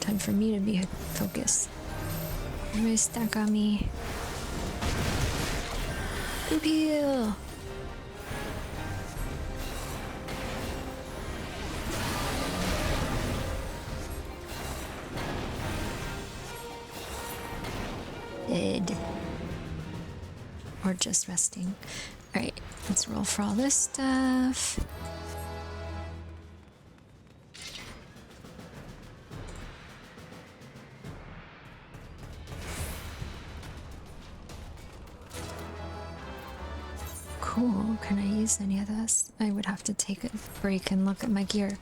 Time for me to be focused. Everybody stack on me. Group heal. Dead. Or just resting. Alright, let's roll for all this stuff. Cool. Can I use any of this? I would have to take a break and look at my gear.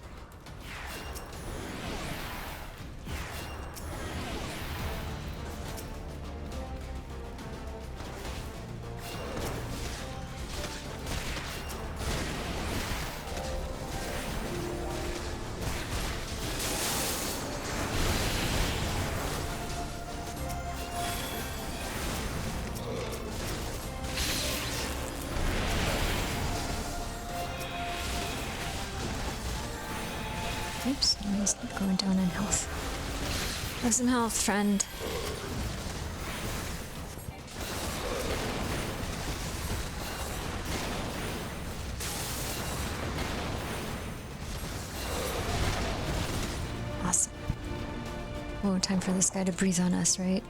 Oops, I'm just going down in health. Have some health, friend. Awesome. Oh, time for this guy to breathe on us, right?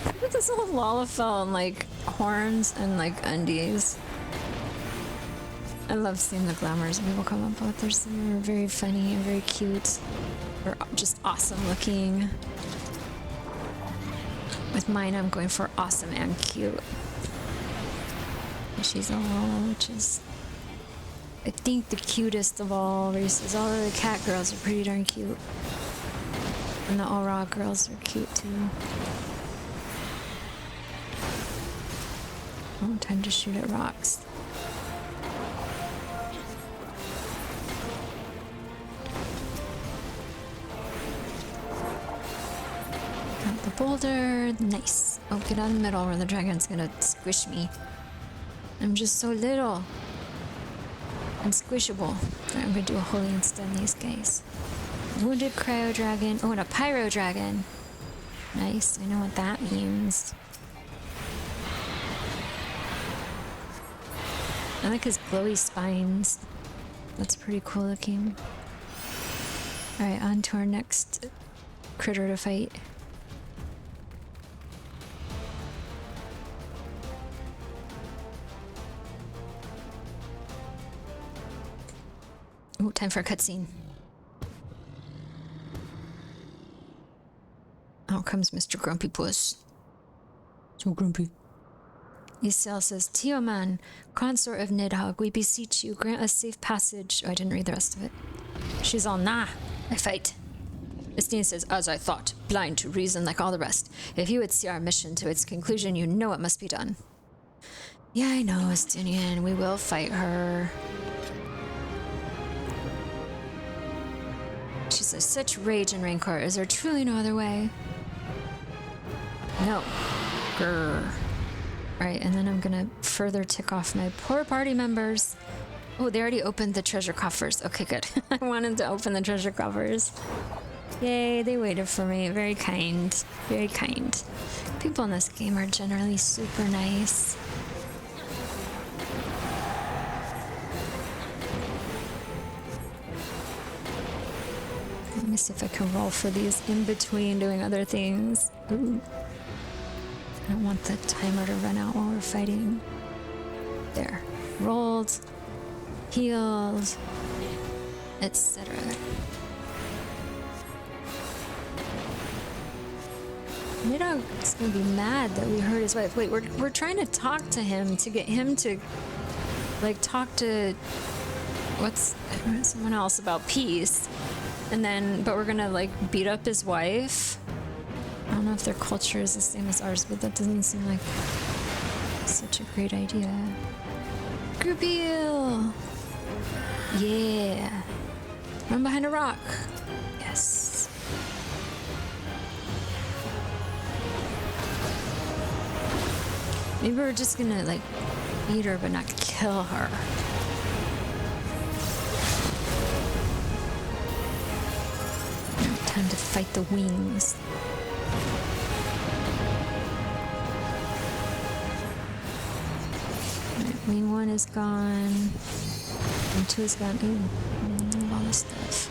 Look at this little Lalafell and like horns and like undies. I love seeing the glamours people come up with. There's some that are very funny and very cute, or just awesome looking. With mine, I'm going for awesome and cute. she's all, which is, I think, the cutest of all races. All the cat girls are pretty darn cute. And the Aura girls are cute too. Oh, time to shoot at rocks. Got the boulder. Nice. Oh, get out of the middle where the dragon's gonna squish me. I'm just so little. And squishable. Right, I'm gonna do a holy and stun these guys. Wounded cryo dragon. Oh, and a pyro dragon. Nice. I know what that means. I like his glowy spines. That's pretty cool looking. Alright, on to our next critter to fight. Oh, time for a cutscene. Out comes Mr. Grumpy Puss. So grumpy. Ysel says, Tioman, consort of Nidhogg, we beseech you, grant us safe passage. Oh, I didn't read the rest of it. She's all, nah, I fight. Estine says, as I thought, blind to reason like all the rest. If you would see our mission to its conclusion, you know it must be done. Yeah, I know, Estinian, we will fight her. She says, such rage and rancor, is there truly no other way? No. Grrr. Alright, and then I'm gonna further tick off my poor party members. Oh, they already opened the treasure coffers. Okay, good. I wanted to open the treasure coffers. Yay, they waited for me. Very kind. Very kind. People in this game are generally super nice. Let me see if I can roll for these in between doing other things. Ooh. I don't want the timer to run out while we're fighting. There. Rolled, healed, etc. Nidhogg's gonna be mad that we hurt his wife. Wait, we're trying to talk to him to get him to like talk to someone else about peace. And then but we're gonna like beat up his wife. I don't know if their culture is the same as ours, but that doesn't seem like such a great idea. Groupeel! Yeah! Run behind a rock! Yes! Maybe we're just gonna, like, beat her but not kill her. Time to fight the wings. Wing 1 is gone. Wing 2 is gone. Ooh, all this stuff.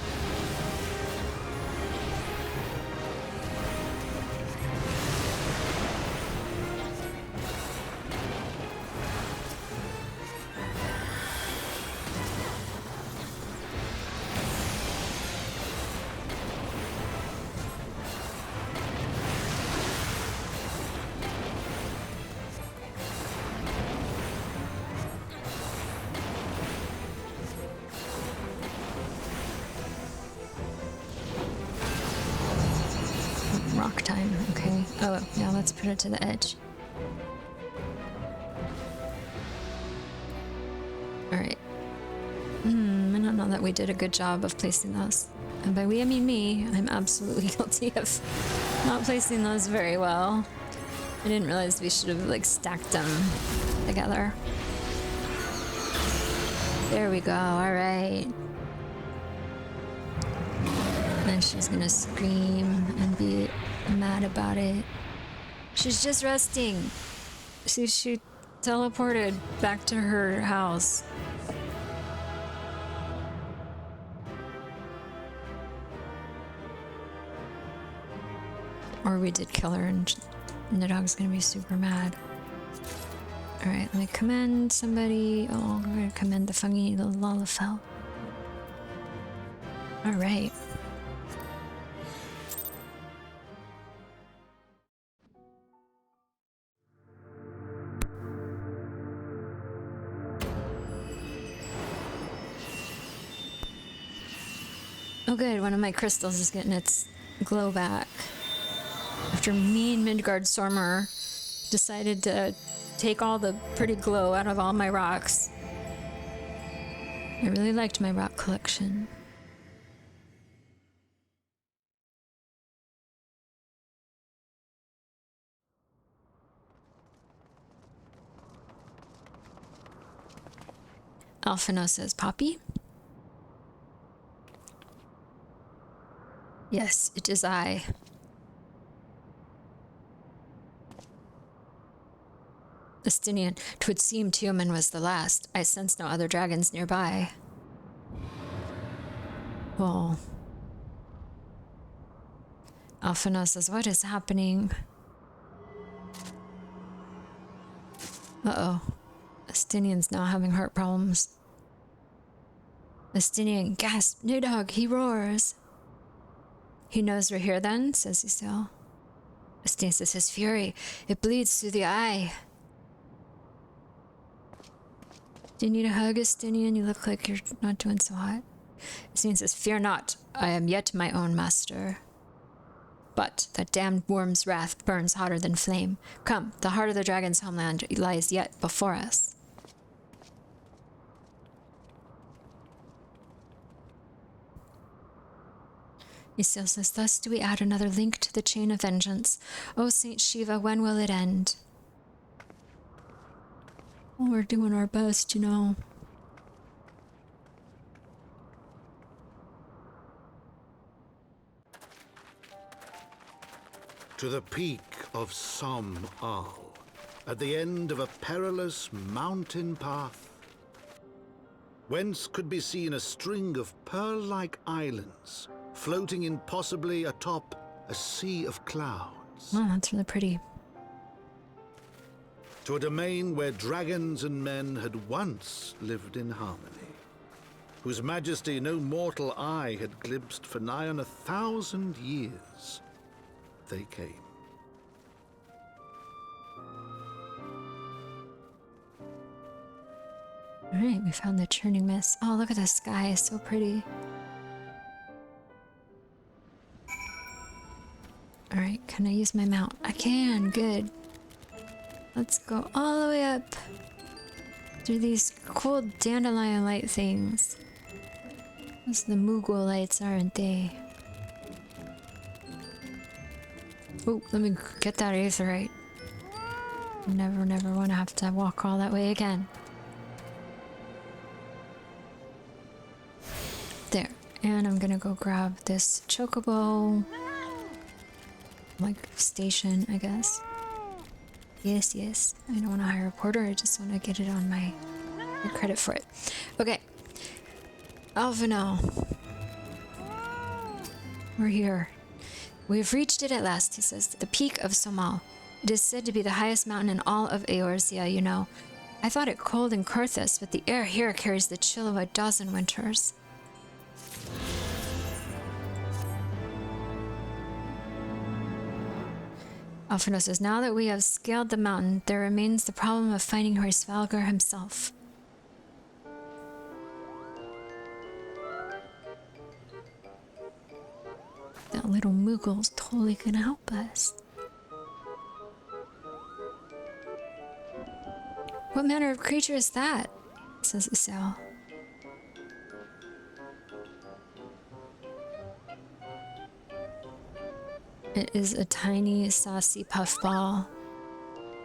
Rock time, okay. Oh, now let's put it to the edge. Alright. I don't know that we did a good job of placing those. And by we, I mean me. I'm absolutely guilty of not placing those very well. I didn't realize we should have, like, stacked them together. There we go, alright. Then she's gonna scream and be mad about it. She's just resting. She teleported back to her house. Or we did kill her and Nidhogg's gonna be super mad. Alright, let me commend somebody. Oh, I'm gonna commend the fungi, the Lalafell. Alright. Oh good, one of my crystals is getting its glow back. After mean Midgard Stormer decided to take all the pretty glow out of all my rocks. I really liked my rock collection. Alphino says, Poppy? Yes, it is I. Estinian, 'twould seem Tuoman was the last. I sense no other dragons nearby. Well, Alphino says, what is happening? Uh-oh. Estinian's now having heart problems. Estinian gasp, new dog, he roars. He knows we're here then, says Isil. Estinian says, his fury, it bleeds through the eye. Do you need a hug, Estinian? You look like you're not doing so hot. Estinian says, fear not, I am yet my own master. But that damned worm's wrath burns hotter than flame. Come, the heart of the dragon's homeland lies yet before us. Isil says, thus do we add another link to the chain of vengeance. O Saint Shiva, when will it end? Well, we're doing our best, you know. To the peak of Som Al, at the end of a perilous mountain path, whence could be seen a string of pearl-like islands floating impossibly atop a sea of clouds. Oh, that's really pretty. To a domain where dragons and men had once lived in harmony, whose majesty no mortal eye had glimpsed for nigh on 1,000 years, they came. All right, we found the churning mist. Oh, look at the sky, it's so pretty. All right, can I use my mount? I can, good. Let's go all the way up through these cool dandelion light things. Those are the Mughal lights, aren't they? Oh, let me get that aetherite. Never want to have to walk all that way again. There. And I'm gonna go grab this chocobo. Like, station, I guess. Yes. I don't want to hire a porter, I just want to get it on my credit for it. Okay. Alphino. We're here. We've reached it at last, he says. The peak of Somal. It is said to be the highest mountain in all of Eorzea, you know. I thought it cold in Karthus, but the air here carries the chill of a dozen winters. Alphino says, now that we have scaled the mountain, there remains the problem of finding Hrisvalgar himself. That little Mughal is totally gonna help us. What manner of creature is that? Says Isel. It is a tiny, saucy puffball.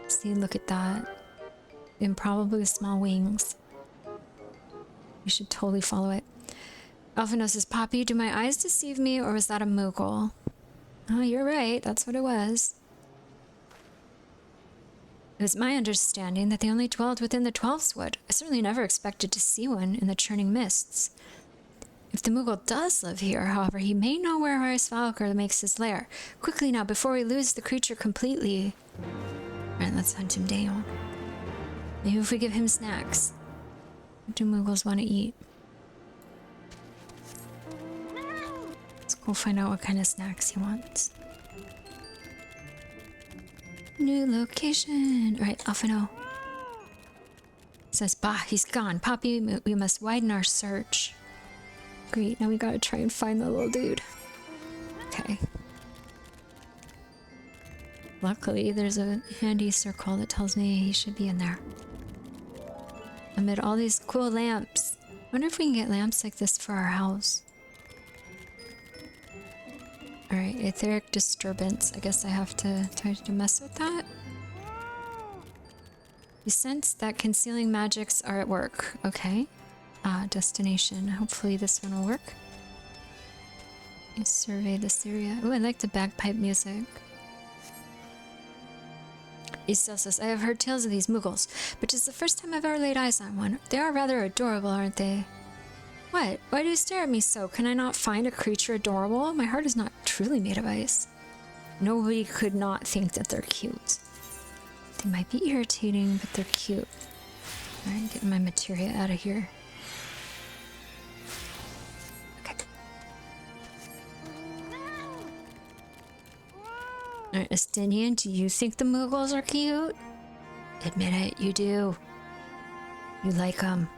See, look at that. And probably small wings. You should totally follow it. Alphino says, Poppy, do my eyes deceive me, or was that a Mughal? Oh, you're right. That's what it was. It was my understanding that they only dwelled within the Twelveswood. I certainly never expected to see one in the churning mists. If the Mughal does live here, however, he may know where Hrisvalgar makes his lair. Quickly now, before we lose the creature completely. Alright, let's hunt him down. Maybe if we give him snacks. What do Mughals want to eat? Let's go find out what kind of snacks he wants. New location. Alright, Alphino. Says, bah, he's gone. Poppy, we must widen our search. Great, now we gotta try and find the little dude. Okay. Luckily, there's a handy circle that tells me he should be in there. Amid all these cool lamps. Wonder if we can get lamps like this for our house. Alright, etheric disturbance. I guess I have to try to mess with that. You sense that concealing magics are at work. Okay. Destination. Hopefully this one will work. You survey this area. Oh, I like the bagpipe music. Isel says, I have heard tales of these Mughals, but it's the first time I've ever laid eyes on one. They are rather adorable, aren't they? What? Why do you stare at me so? Can I not find a creature adorable? My heart is not truly made of ice. Nobody could not think that they're cute. They might be irritating, but they're cute. Alright, getting my materia out of here. Okay. Alright, Estinian, do you think the Mughals are cute? Admit it, you do. You like them.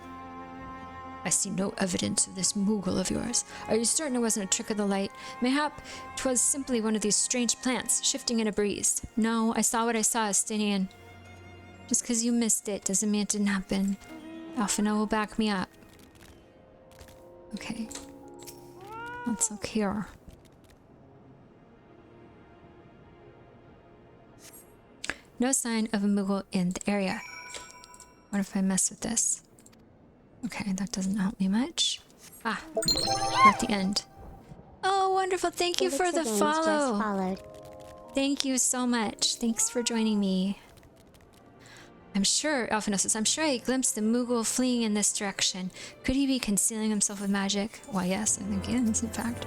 I see no evidence of this Mughal of yours. Are you certain it wasn't a trick of the light? Mayhap 'twas simply one of these strange plants shifting in a breeze. No, I saw what I saw, Estinian. Just because you missed it doesn't mean it didn't happen. Alphina will back me up. Okay. Let's look here. No sign of a Mughal in the area. What if I mess with this? Okay, that doesn't help me much. Ah, we're at the end. Oh, wonderful. Thank you for the follow. Thank you so much. Thanks for joining me. I'm sure, Alphina says, I'm sure I glimpsed the Mughal fleeing in this direction. Could he be concealing himself with magic? Why, yes, I think he is, in fact.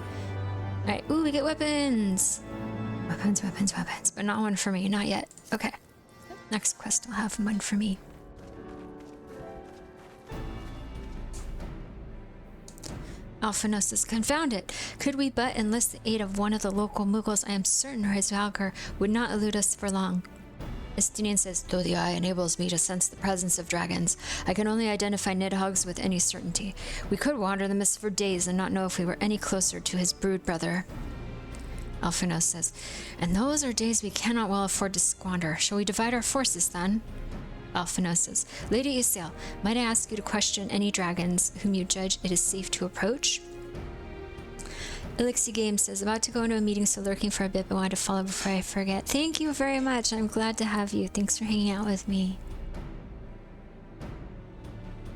Alright, ooh, we get weapons. Weapons, weapons, weapons. But not one for me, not yet. Okay. Next quest will have one for me. Alphina says, confound it. Could we but enlist the aid of one of the local Mughals, I am certain his valor would not elude us for long. Estinian says, though the eye enables me to sense the presence of dragons, I can only identify Nidhogg's with any certainty. We could wander the mist for days and not know if we were any closer to his brood brother. Alphina says, and those are days we cannot well afford to squander. Shall we divide our forces then? Alphina says, Lady Isel, might I ask you to question any dragons whom you judge it is safe to approach? Elixir Game says, about to go into a meeting, so lurking for a bit, but wanted to follow before I forget. Thank you very much. I'm glad to have you. Thanks for hanging out with me.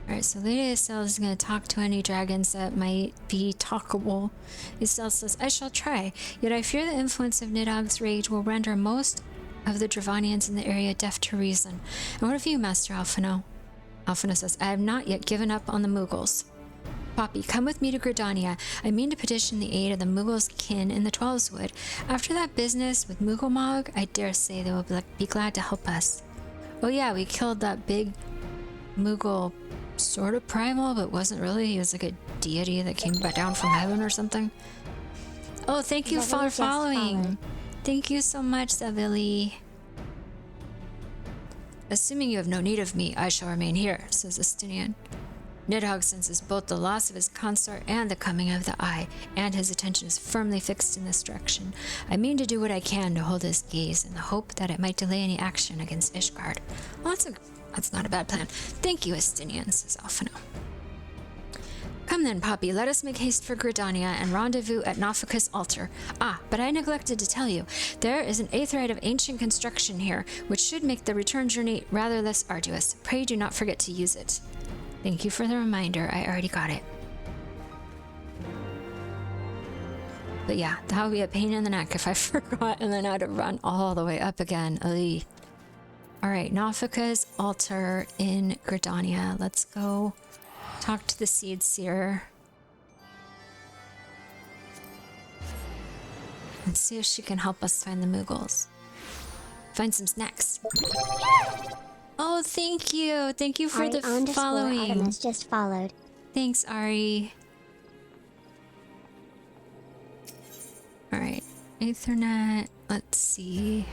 Alright, so Lady Isel is going to talk to any dragons that might be talkable. Isel says, I shall try, yet I fear the influence of Nidhogg's rage will render most of the Dravanians in the area deaf to reason. And what of you, Master Alphino? Alphina says, I have not yet given up on the Mughals. Poppy, come with me to Gridania. I mean to petition the aid of the Mughals' kin in the Twelveswood. After that business with Mughal I dare say they will be glad to help us. Oh yeah, we killed that big Mughal sort of primal, but wasn't really. He was like a deity that came back down from heaven or something. Oh, thank you for following. Thank you so much, Zavili. Assuming you have no need of me, I shall remain here, says Estinian. Nidhogg senses both the loss of his consort and the coming of the eye, and his attention is firmly fixed in this direction. I mean to do what I can to hold his gaze in the hope that it might delay any action against Ishgard. Well, that's not a bad plan. Thank you, Estinian, says Alphino. Come then, Poppy, let us make haste for Gridania and rendezvous at Nafika's altar. Ah, but I neglected to tell you, there is an aetheryte of ancient construction here, which should make the return journey rather less arduous. Pray do not forget to use it. Thank you for the reminder, I already got it. But yeah, that would be a pain in the neck if I forgot and then I had to run all the way up again. Alright, Nafika's altar in Gridania. Let's go talk to the Seed Seer and see if she can help us find the Mughals. Find some snacks. Oh, thank you. Thank you for Ari the following. Artemis just followed. Thanks, Ari. Alright, Ethernet. Let's see.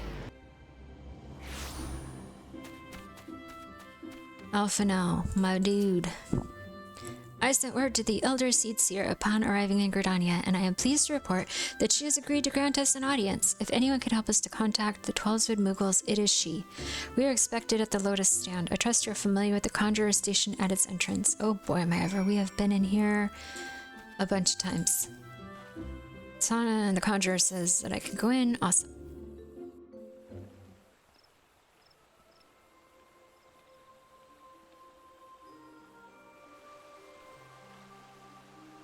Alphino, my dude. I sent word to the Elder Seedseer upon arriving in Gridania, and I am pleased to report that she has agreed to grant us an audience. If anyone can help us to contact the 12wood Muggles, it is she. We are expected at the Lotus Stand. I trust you're familiar with the Conjurer Station at its entrance. Oh boy, am I ever. We have been in here a bunch of times. Sana and the Conjurer says that I can go in. Awesome.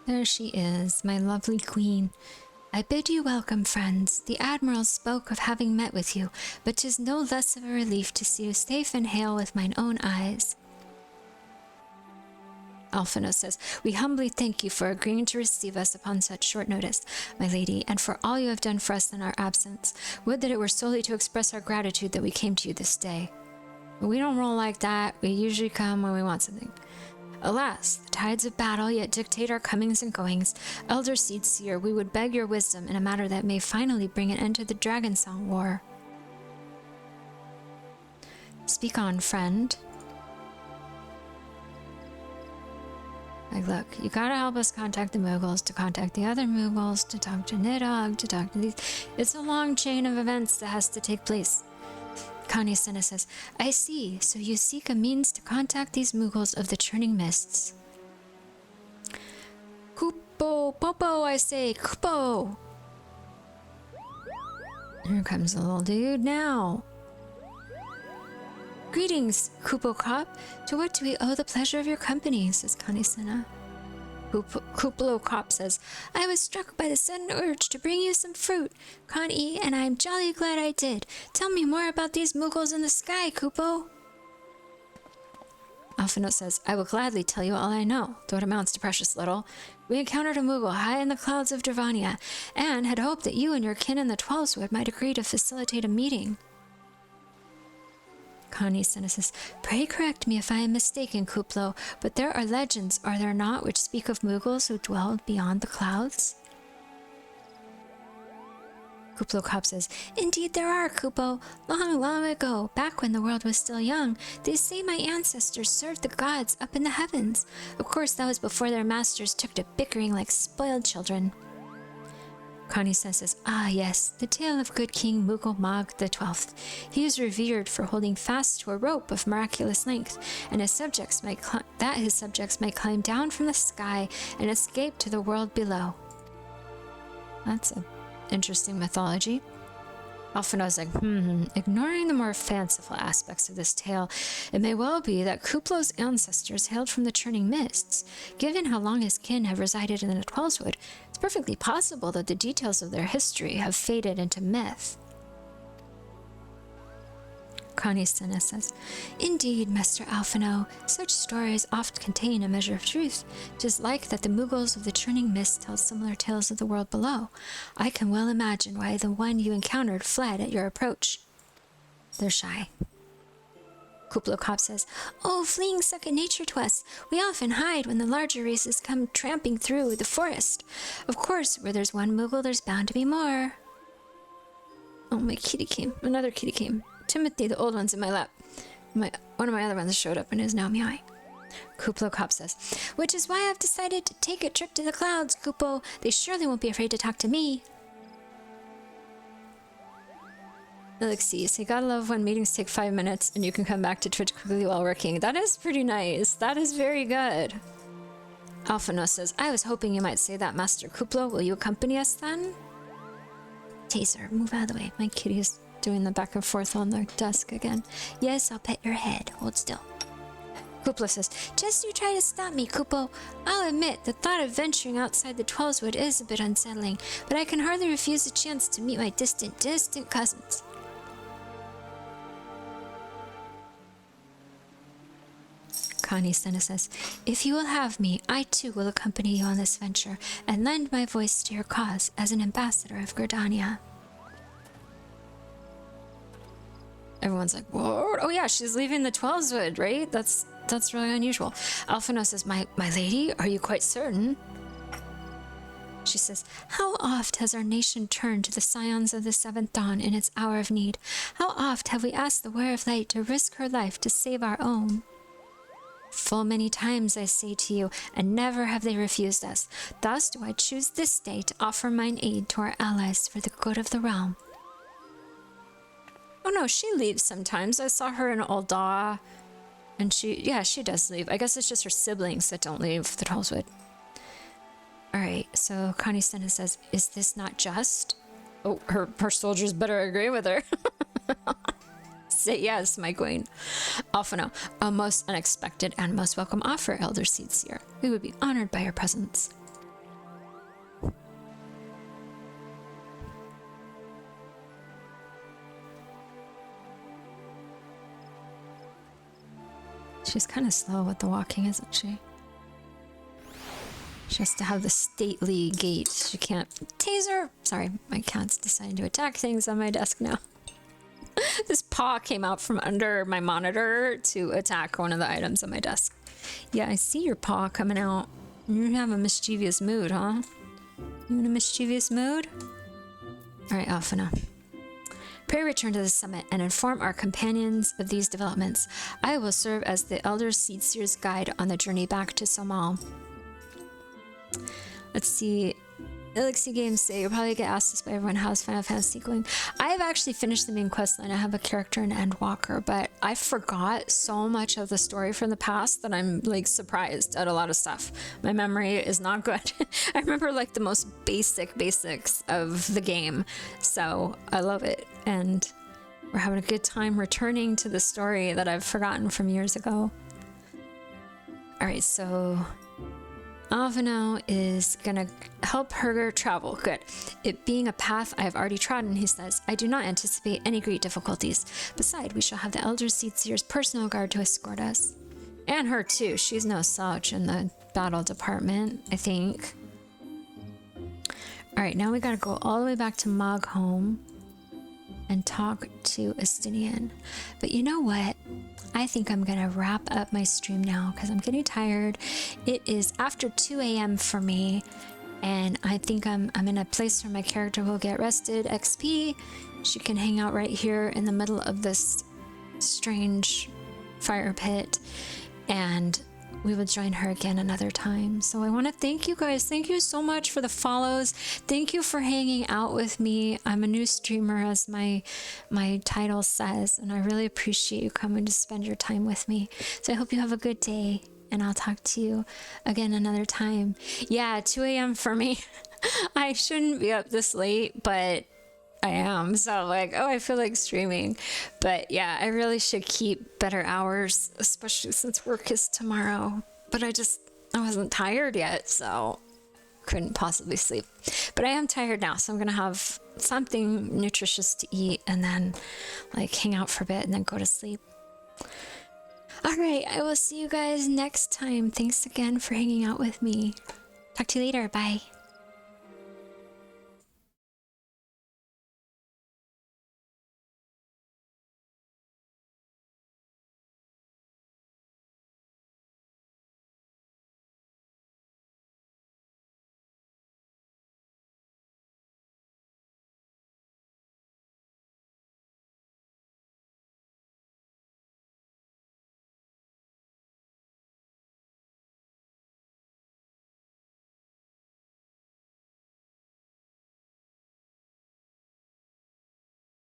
There she is, my lovely queen. I bid you welcome, friends. The Admiral spoke of having met with you, but 'tis no less of a relief to see you safe and hale with mine own eyes. Alphino says, we humbly thank you for agreeing to receive us upon such short notice, my lady, and for all you have done for us in our absence. Would that it were solely to express our gratitude that we came to you this day. But we don't roll like that. We usually come when we want something. Alas, the tides of battle yet dictate our comings and goings. Elder Seedseer, we would beg your wisdom in a matter that may finally bring an end to the Dragonsong War. Speak on, friend. Like, look, you gotta help us contact the Muggles, to contact the other Muggles, to talk to Nidhogg, to talk to these. It's a long chain of events that has to take place. Connie Senna says, I see, so you seek a means to contact these Muggles of the Churning Mists. Kupo, Popo, I say, Kupo! Here comes the little dude now. Greetings, Kupo Cop. To what do we owe the pleasure of your company, says Connie Senna. Kuplo Cop says, I was struck by the sudden urge to bring you some fruit, Connie, and I'm jolly glad I did. Tell me more about these Muggles in the sky, Kupo. Alphino says, I will gladly tell you all I know, though it amounts to precious little. We encountered a Muggle high in the clouds of Dravania, and had hoped that you and your kin in the 12wood might agree to facilitate a meeting. Connie Senna says, pray correct me if I am mistaken, Kuplo, but there are legends, are there not, which speak of Muggles who dwelled beyond the clouds? Kuplo Cop says, indeed there are, Kupo. Long, long ago, back when the world was still young, they say my ancestors served the gods up in the heavens. Of course, that was before their masters took to bickering like spoiled children. Connie says, ah yes, the tale of good King Muggle Mog the 12th. He is revered for holding fast to a rope of miraculous length, and his subjects might climb down from the sky and escape to the world below. That's an interesting mythology. Alphino's like, ignoring the more fanciful aspects of this tale, it may well be that Kuplo's ancestors hailed from the Churning Mists. Given how long his kin have resided in the 12wood, it's perfectly possible that the details of their history have faded into myth. Connie Senna says, indeed, Master Alphino, such stories oft contain a measure of truth. 'Tis like that the Muggles of the Churning Mist tell similar tales of the world below. I can well imagine why the one you encountered fled at your approach. They're shy. Kuplo Cop says, oh, fleeing second nature to us. We often hide when the larger races come tramping through the forest. Of course, where there's one Muggle, there's bound to be more. Oh, my kitty came. Another kitty came. Timothy, the old one's in my lap. One of my other ones showed up and is now meowing. Kuplo Cop says, which is why I've decided to take a trip to the clouds, Kupo. They surely won't be afraid to talk to me. Alexies, you gotta love when meetings take 5 minutes and you can come back to Twitch quickly while working. That is pretty nice. That is very good. Alphino says, I was hoping you might say that, Master Kuplo. Will you accompany us then? Taser, move out of the way. My kitty is doing the back and forth on the desk again. Yes, I'll pet your head. Hold still. Kuplo says, just you try to stop me, Kupo. I'll admit, the thought of venturing outside the 12wood is a bit unsettling, but I can hardly refuse a chance to meet my distant cousins. Connie Senna says, if you will have me, I too will accompany you on this venture and lend my voice to your cause as an ambassador of Gridania. Everyone's like, what? Oh yeah, she's leaving the 12wood, right? That's really unusual. Alphino says, my lady, are you quite certain? She says, how oft has our nation turned to the scions of the Seventh Dawn in its hour of need? How oft have we asked the Wearer of Light to risk her life to save our own? Full many times I say to you, and never have they refused us. Thus do I choose this day to offer mine aid to our allies for the good of the realm. Oh no, she leaves sometimes. I saw her in Ul'dah, and she does leave. I guess it's just her siblings that don't leave the Trollswood. Alright, so Connie Stennis says, is this not just? Oh, her soldiers better agree with her. Say yes, my queen. Alphino, a most unexpected and most welcome offer, Elder Seedseer. We would be honored by your presence. She's kind of slow with the walking, isn't she? She has to have the stately gait. She can't... Taser! Sorry, my cat's deciding to attack things on my desk now. This paw came out from under my monitor to attack one of the items on my desk. Yeah, I see your paw coming out. You have a mischievous mood, huh? You in a mischievous mood? Alright, Alphina. Pray return to the summit and inform our companions of these developments. I will serve as the Elder Seedseer's guide on the journey back to Somal. Let's see. Elixir Games say you'll probably get asked this by everyone, how's Final Fantasy going? I have actually finished the main quest line. I have a character in Endwalker, but I forgot so much of the story from the past that I'm like surprised at a lot of stuff. My memory is not good. I remember like the most basics of the game, so I love it, and we're having a good time returning to the story that I've forgotten from years ago. Alright, so Alphino is gonna help her travel. Good. It being a path I have already trodden, he says, I do not anticipate any great difficulties. Besides, we shall have the Elder Seedseer's personal guard to escort us. And her too. She's no slouch in the battle department, I think. Alright, now we gotta go all the way back to Mogholm and talk to Estinian. But you know what? I think I'm gonna wrap up my stream now because I'm getting tired. It is after 2 a.m. for me, and I think I'm in a place where my character will get rested XP. She can hang out right here in the middle of this strange fire pit, and we will join her again another time. So I want to thank you guys. Thank you so much for the follows. Thank you for hanging out with me. I'm a new streamer, as my title says, and I really appreciate you coming to spend your time with me. So I hope you have a good day, and I'll talk to you again another time. Yeah, 2 a.m. for me. I shouldn't be up this late, but I am, so like, oh, I feel like streaming. But yeah, I really should keep better hours, especially since work is tomorrow. But I wasn't tired yet, so couldn't possibly sleep. But I am tired now, so I'm gonna have something nutritious to eat and then like hang out for a bit and then go to sleep. All right, I will see you guys next time. Thanks again for hanging out with me. Talk to you later. Bye.